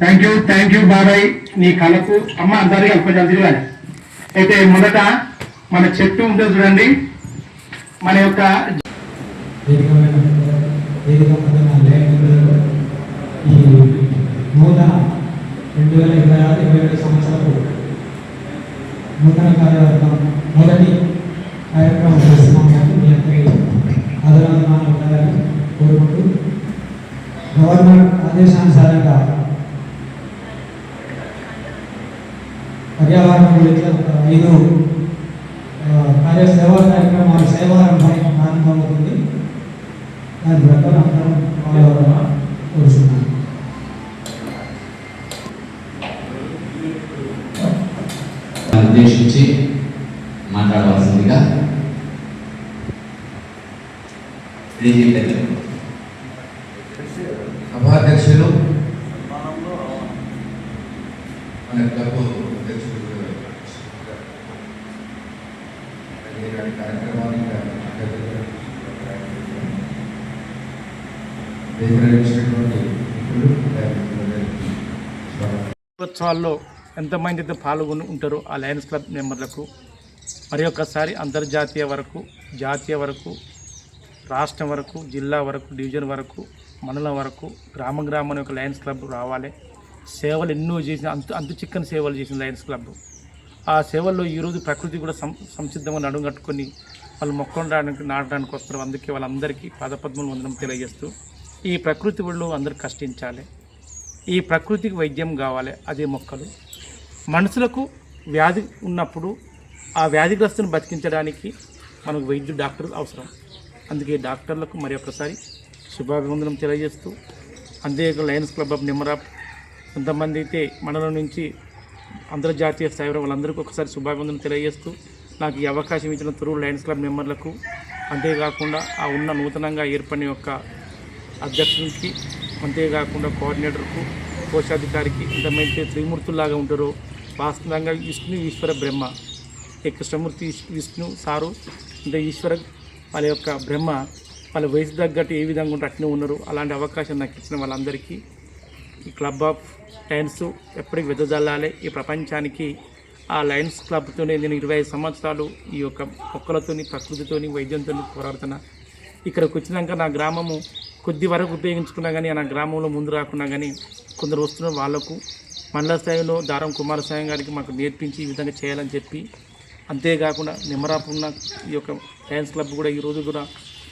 A: థ్యాంక్ యూ బాబాయ్. నీ కళకు అమ్మ అందరికీ కొంచెం తిరగాలి. అయితే మొదట మన చెట్టు ఉంటుంది చూడండి, మన యొక్క
M: ఈ నూతన 2026-27 సంవత్సరపు
D: నూతన కార్యవర్గం మొదటి కార్యక్రమం చేస్తున్నాం. మీ అందరి ఆదరణ ఉండాలని కోరుకుంటూ గవర్నర్ ఆదేశానుసారంగా పర్యావరణం గురించి ఒక 5 సేవా కార్యక్రమాలు సేవారంభం ప్రారంభమవుతుంది. దాని ప్రకారం అందరం కోరుతున్నాను.
B: ఉద్దేశించి మాట్లాడవలసిందిగా
E: సభాధ్యక్షులు మన క్లబ్ అధ్యక్షులు కార్యక్రమాన్ని
A: ఉత్సవాల్లో ఎంతమంది అయితే పాల్గొని ఉంటారో ఆ లయన్స్ క్లబ్ మెంబర్లకు మరి ఒక్కసారి అంతర్జాతీయ వరకు, జాతీయ వరకు, రాష్ట్రం వరకు, జిల్లా వరకు, డివిజన్ వరకు, మండలం వరకు, గ్రామం యొక్క లయన్స్ క్లబ్ రావాలి. సేవలు ఎన్నో చేసిన అంతు చిక్కని సేవలు చేసిన లయన్స్ క్లబ్. ఆ సేవల్లో ఈరోజు ప్రకృతి కూడా సంసిద్ధంగా నడుగట్టుకొని వాళ్ళు మొక్కలు నాటడానికి వస్తారు. అందుకే వాళ్ళందరికీ పాదపద్మలు వందనం తెలియజేస్తూ ఈ ప్రకృతి వాళ్ళు అందరూ కష్టించాలి. ఈ ప్రకృతికి వైద్యం కావాలి, అదే మొక్కలు. మనుషులకు వ్యాధి ఉన్నప్పుడు ఆ వ్యాధిగ్రస్తుని బతికించడానికి మనకు వైద్యుడు, డాక్టర్ అవసరం. అందుకే డాక్టర్లకు మరి ఒక్కసారి శుభాభివందనం తెలియజేస్తూ అంతేకాక లయన్స్ క్లబ్ ఆఫ్ నిమ్మరాప్ కొంతమంది అయితే మండలం నుంచి అంతర్జాతీయ స్థాయిలో వాళ్ళందరికీ ఒకసారి శుభాభివందనం తెలియజేస్తూ నాకు ఈ అవకాశం ఇచ్చిన తొర్రూరు లయన్స్ క్లబ్ మెంబర్లకు, అంతేకాకుండా ఆ ఉన్న నూతనంగా ఏర్పడిన యొక్క అధ్యక్షునికి, అంతేకాకుండా కోఆర్డినేటర్కు, కోశాధికారికి, ఎంతమంది త్రిమూర్తుల్లాగా ఉంటారో వాస్తవంగా విష్ణు, ఈశ్వర, బ్రహ్మ. కృష్ణమూర్తి విష్ణు సారు అంటే ఈశ్వర వాళ్ళ యొక్క బ్రహ్మ వాళ్ళ వయసు తగ్గట్టు ఏ విధంగా ఉంటే అట్నే ఉన్నారు. అలాంటి అవకాశం నాకు ఇచ్చిన వాళ్ళందరికీ ఈ క్లబ్ ఆఫ్ లయన్స్ ఎప్పటికీ వెదజల్లాలి ఈ ప్రపంచానికి. ఆ లయన్స్ క్లబ్తోనే నేను 25 సంవత్సరాలు ఈ యొక్క మొక్కలతోని, ప్రకృతితోని, వైద్యంతో పోరాడుతున్నా. ఇక్కడికి వచ్చినాక నా గ్రామము కొద్ది వరకు ఉపయోగించుకున్నా కానీ నా గ్రామంలో ముందు రాకున్నా కానీ కొందరు వస్తున్న వాళ్లకు మండల స్థాయిలో దారం కుమారస్వామి గారికి మాకు నేర్పించి ఈ విధంగా చేయాలని చెప్పి, అంతేకాకుండా నిమ్మరాపు ఉన్న ఈ యొక్క లయన్స్ క్లబ్ కూడా ఈరోజు కూడా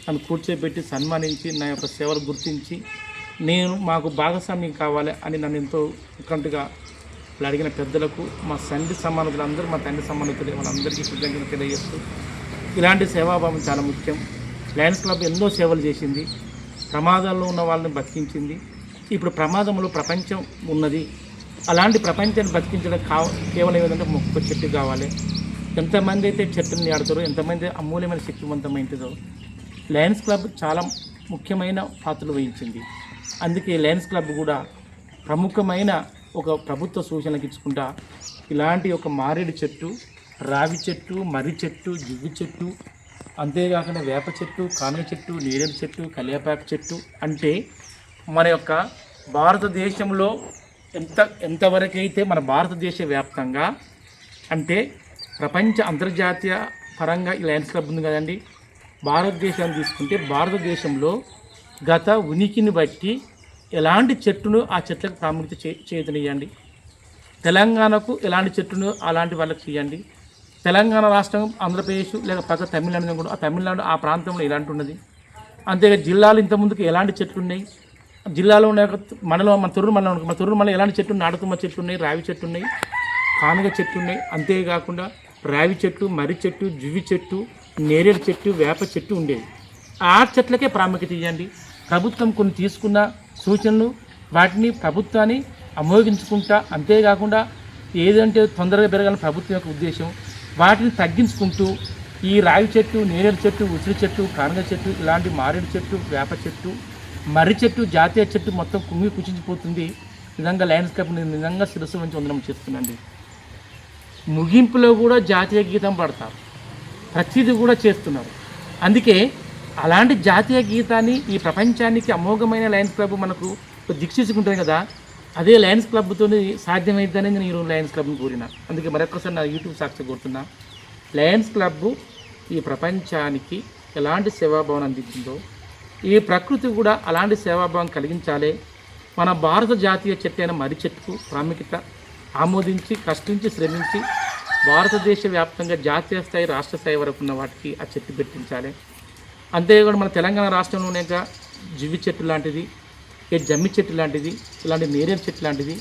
A: నన్ను కూర్చోబెట్టి సన్మానించి నా యొక్క సేవలు గుర్తించి మాకు భాగస్వామ్యం కావాలి అని నన్ను ఎంతో ఉత్కంఠగా అడిగిన పెద్దలకు, మా తండ్రి సమానులు అందరూ, మా తండ్రి సమానులు వాళ్ళందరికీ కృతజ్ఞత తెలియజేస్తూ ఇలాంటి సేవాభావం చాలా ముఖ్యం. లయన్స్ క్లబ్ ఎన్నో సేవలు చేసింది, ప్రమాదాల్లో ఉన్న వాళ్ళని బతికించింది. ఇప్పుడు ప్రమాదంలో ప్రపంచం ఉన్నది. అలాంటి ప్రపంచాన్ని బతికించడం కేవలం ఏదంటే మొక్క చెట్టు కావాలి. ఎంతమంది అయితే చెట్టుని ఆడతారో, ఎంతమంది అమూల్యమైన శక్తివంతమైనదో లయన్స్ క్లబ్ చాలా ముఖ్యమైన పాత్రలు వహించింది. అందుకే లయన్స్ క్లబ్ కూడా ప్రముఖమైన ఒక ప్రభుత్వ సూచనలకు ఇచ్చుకుంటా ఇలాంటి ఒక మారేడు చెట్టు, రావి చెట్టు, మర్రి చెట్టు, జివ్వి చెట్టు, అంతేకాకుండా వేప చెట్టు, కానుగ చెట్టు, నేరేడు చెట్టు, కలియాపాకు చెట్టు అంటే మన యొక్క భారతదేశంలో ఎంతవరకైతే మన భారతదేశ వ్యాప్తంగా అంటే ప్రపంచ అంతర్జాతీయ పరంగా ఈ లయన్స్ క్లబ్ ఉంది కదండి. భారతదేశాన్ని తీసుకుంటే భారతదేశంలో గత ఉనికిని బట్టి ఎలాంటి చెట్టును ఆ చెట్లకు ప్రాముఖ్యత చేతనియండి. తెలంగాణకు ఎలాంటి చెట్టును అలాంటి వాళ్ళకి చేయండి. తెలంగాణ రాష్ట్రం, ఆంధ్రప్రదేశ్ లేక పక్క తమిళనాడు కూడా, ఆ తమిళనాడు ఆ ప్రాంతంలో ఎలాంటి ఉన్నది. అంతేగా జిల్లాలు ఇంతకుముందుకు ఎలాంటి చెట్లు ఉన్నాయి, జిల్లాలో ఉన్న మండలం, మన తొర్రూరు మండలం ఎలాంటి చెట్లు, నాటుతుమ్మ చెట్లు ఉన్నాయి, రావి చెట్టు ఉన్నాయి, కానుగ చెట్టు ఉన్నాయి. అంతేకాకుండా రావి చెట్టు, మర్రి చెట్టు, జివ్వి చెట్టు, నేరేడు చెట్టు, వేప చెట్టు ఉండేవి. ఆ చెట్లకే ప్రాముఖ్యత ఇవ్వండి. ప్రభుత్వం కొన్ని తీసుకున్న సూచనలు వాటిని ప్రభుత్వాన్ని అమోగించుకుంటా, అంతేకాకుండా ఏదంటే తొందరగా పెరగాలని ప్రభుత్వం యొక్క ఉద్దేశం, వాటిని తగ్గించుకుంటూ ఈ రావి చెట్టు, నేరేడు చెట్టు, ఉసిరి చెట్టు, కానుగ చెట్టు, ఇలాంటి మారేడు చెట్టు, వేప చెట్టు, మర్రి చెట్టు, జాతీయ చెట్టు మొత్తం కుంగి కుచించిపోతుంది. నిజంగా లయన్స్ క్లబ్ నిజంగా శిరస్సు నుంచి వందనం చేస్తుందండి. ముగింపులో కూడా జాతీయ గీతం పాడతారు, ప్రతిదీ కూడా చేస్తున్నారు. అందుకే అలాంటి జాతీయ గీతాన్ని ఈ ప్రపంచానికి అమోఘమైన లయన్స్ క్లబ్ మనకు దిక్సూచుకుంటుంది కదా, అదే లయన్స్ క్లబ్తో సాధ్యమైందని నేను ఈరోజు లయన్స్ క్లబ్ని కోరిన. అందుకే మరొకసారి నా యూట్యూబ్ సాక్షి కోరుతున్నా, లయన్స్ క్లబ్ ఈ ప్రపంచానికి ఎలాంటి సేవాభావం అందించిందో ఈ ప్రకృతి కూడా అలాంటి సేవాభావం కలిగించాలి. మన భారత జాతీయ చెట్టు అయిన మర్రి చెట్టుకు ప్రాముఖ్యత ఆమోదించి, కష్టించి, శ్రమించి భారతదేశ వ్యాప్తంగా జాతీయ స్థాయి రాష్ట్ర స్థాయి వరకు ఉన్న వాటికి ఆ చెట్టు పెట్టించాలి. అంతేకాకుండా మన తెలంగాణ రాష్ట్రంలోనే జివ్వి చెట్టు లాంటిది, జమ్మి చెట్టు లాంటిది, ఇలాంటి నేరేడు చెట్టు లాంటిది,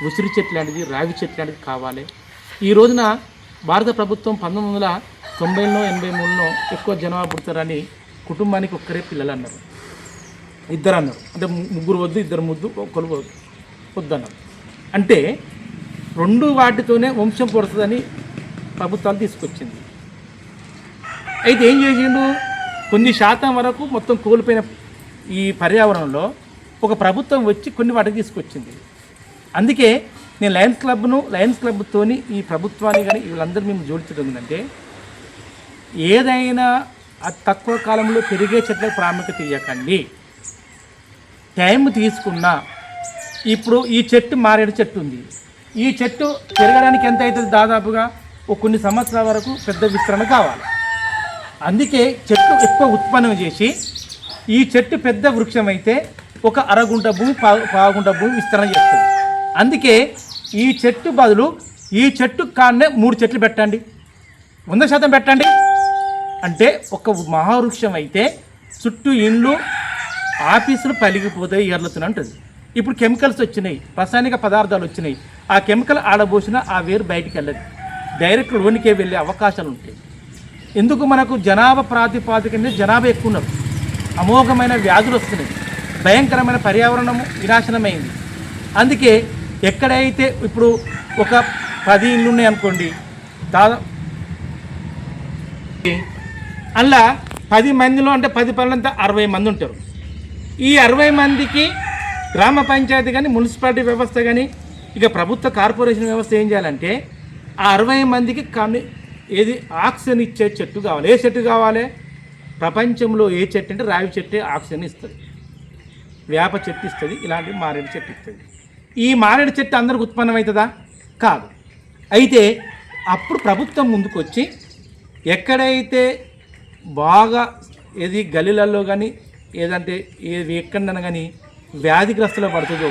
A: ఉసిరి చెట్టు లాంటిది, రావి చెట్టు లాంటిది కావాలి. ఈ రోజున భారత ప్రభుత్వం 1990లో 83లో ఎక్కువ జనాభా పుడతారని కుటుంబానికి ఒక్కరే పిల్లలు అన్నారు, ఇద్దరు అన్నారు. అంటే ముగ్గురు వద్దు, ఇద్దరు ముద్దు, ఒకరు వద్దన్నారు. అంటే 2 వాటితోనే వంశం పుడుతుందని ప్రభుత్వాలు తీసుకొచ్చింది. అయితే ఏం చేసిండు, కొన్ని శాతం వరకు మొత్తం కోల్పోయిన ఈ పర్యావరణంలో ఒక ప్రభుత్వం వచ్చి కొన్ని వాటికి తీసుకొచ్చింది. అందుకే నేను లయన్స్ క్లబ్తోని ఈ ప్రభుత్వాన్ని కానీ వీళ్ళందరూ మేము జోడించడం ఏంటంటే, ఏదైనా తక్కువ కాలంలో పెరిగే చెట్లకు ప్రాముఖ్యత ఇవ్వకండి. టైం తీసుకున్నా, ఇప్పుడు ఈ చెట్టు మారేడు చెట్టు ఉంది, ఈ చెట్టు పెరగడానికి ఎంత అవుతుంది, దాదాపుగా కొన్ని సంవత్సరాల వరకు పెద్ద విస్తరణ కావాలి. అందుకే చెట్టు ఎక్కువ ఉత్పన్నం చేసి ఈ చెట్టు పెద్ద వృక్షం అయితే ఒక అరగుంట భూమి, పావుగుంట భూమి విస్తరణ చేస్తుంది. అందుకే ఈ చెట్టు బదులు ఈ చెట్టు కాడనే 3 చెట్లు పెట్టండి, 100% పెట్టండి. అంటే ఒక మహావృక్షం అయితే చుట్టూ ఇండ్లు, ఆఫీసులు పలిగిపోతాయి, ఎర్లుతున్నాయి అంటుంది. ఇప్పుడు కెమికల్స్ వచ్చినాయి, రసాయనిక పదార్థాలు వచ్చినాయి, ఆ కెమికల్ ఆడబోసినా ఆ వేరు బయటికి వెళ్ళదు, డైరెక్ట్ లోనికే వెళ్ళే అవకాశాలు ఉంటాయి. ఎందుకు మనకు జనాభా ప్రాతిపాదికనే జనాభా ఎక్కువ ఉన్నారు, అమోఘమైన వ్యాధులు వస్తున్నాయి, భయంకరమైన పర్యావరణము వినాశనమైంది. అందుకే ఎక్కడైతే ఇప్పుడు ఒక 10 ఇళ్ళు ఉన్నాయి అనుకోండి, అలా 10 మందిలో అంటే 10 పనులంతా 60 మంది ఉంటారు. ఈ 60 మందికి గ్రామ పంచాయతీ కానీ, మున్సిపాలిటీ వ్యవస్థ కానీ, ఇక ప్రభుత్వ కార్పొరేషన్ వ్యవస్థ ఏం చేయాలంటే, ఆ 60 మందికి ఏది ఆక్సిజన్ ఇచ్చే చెట్టు కావాలి. ఏ చెట్టు కావాలి? ప్రపంచంలో ఏ చెట్టు అంటే రావి చెట్టే ఆక్సిజన్ ఇస్తుంది, వేప చెట్టు ఇస్తుంది, ఇలాంటి మారేడు చెట్టు ఇస్తుంది. ఈ మారేడు చెట్టు అందరికి ఉత్పన్నం అవుతుందా? కాదు. అయితే అప్పుడు ప్రభుత్వం ముందుకు వచ్చి ఎక్కడైతే బాగా ఏది గలీలలో కానీ ఏదంటే ఏది ఎక్కడన్నా కానీ వ్యాధిగ్రస్తులు పడుతుందో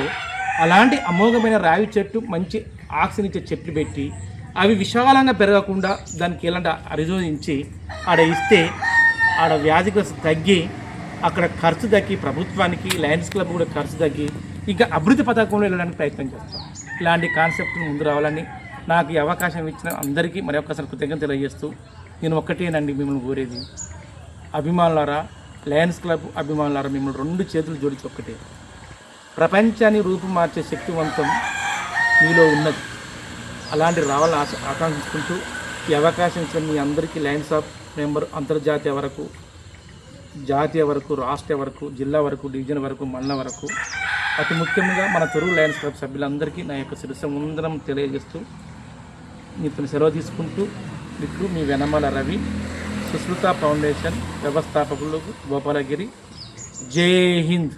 A: అలాంటి అమోఘమైన రావి చెట్టు, మంచి ఆక్సిజన్ ఇచ్చే చెట్లు పెట్టి అవి విశాలంగా పెరగకుండా దానికి ఎలాంటి అరిజోదించి ఆడ ఇస్తే ఆడ వ్యాధిగ్రస్తు తగ్గి, అక్కడ ఖర్చు తగ్గి, ప్రభుత్వానికి లయన్స్ క్లబ్ కూడా ఖర్చు తగ్గి ఇంకా అభివృద్ధి పథకంలో వెళ్ళడానికి ప్రయత్నం చేస్తాం. ఇలాంటి కాన్సెప్ట్ని ముందు రావాలని నాకు ఈ అవకాశం ఇచ్చిన అందరికీ మరి ఒక్కసారి కృతజ్ఞత తెలియజేస్తూ, నేను ఒక్కటేనండి మిమ్మల్ని కోరేది, అభిమానులారా, లయన్స్ క్లబ్ అభిమానులారా, మిమ్మల్ని 2 చేతులు జోడించి ఒక్కటే, ప్రపంచాన్ని రూపు మార్చే శక్తివంతం మీలో ఉన్నది. అలాంటి రావాలని ఆకాంక్షించుకుంటూ ఈ అవకాశం ఇచ్చిన మీ అందరికీ లయన్స్ ఆఫ్ మెంబర్ అంతర్జాతీయ వరకు, జాతీయ వరకు, రాష్ట్ర వరకు, జిల్లా వరకు, డివిజన్ వరకు, మండలం వరకు, అతి ముఖ్యంగా మన తొర్రూరు లయన్స్ క్లబ్ సభ్యులందరికీ నా యొక్క శిరస్సు ముందరం తెలియజేస్తూ మీతో సెలవు తీసుకుంటూ, ఇప్పుడు మీ వెనమల రవి, సుశ్రుత ఫౌండేషన్ వ్యవస్థాపకులు, గోపాలగిరి. జై హింద్.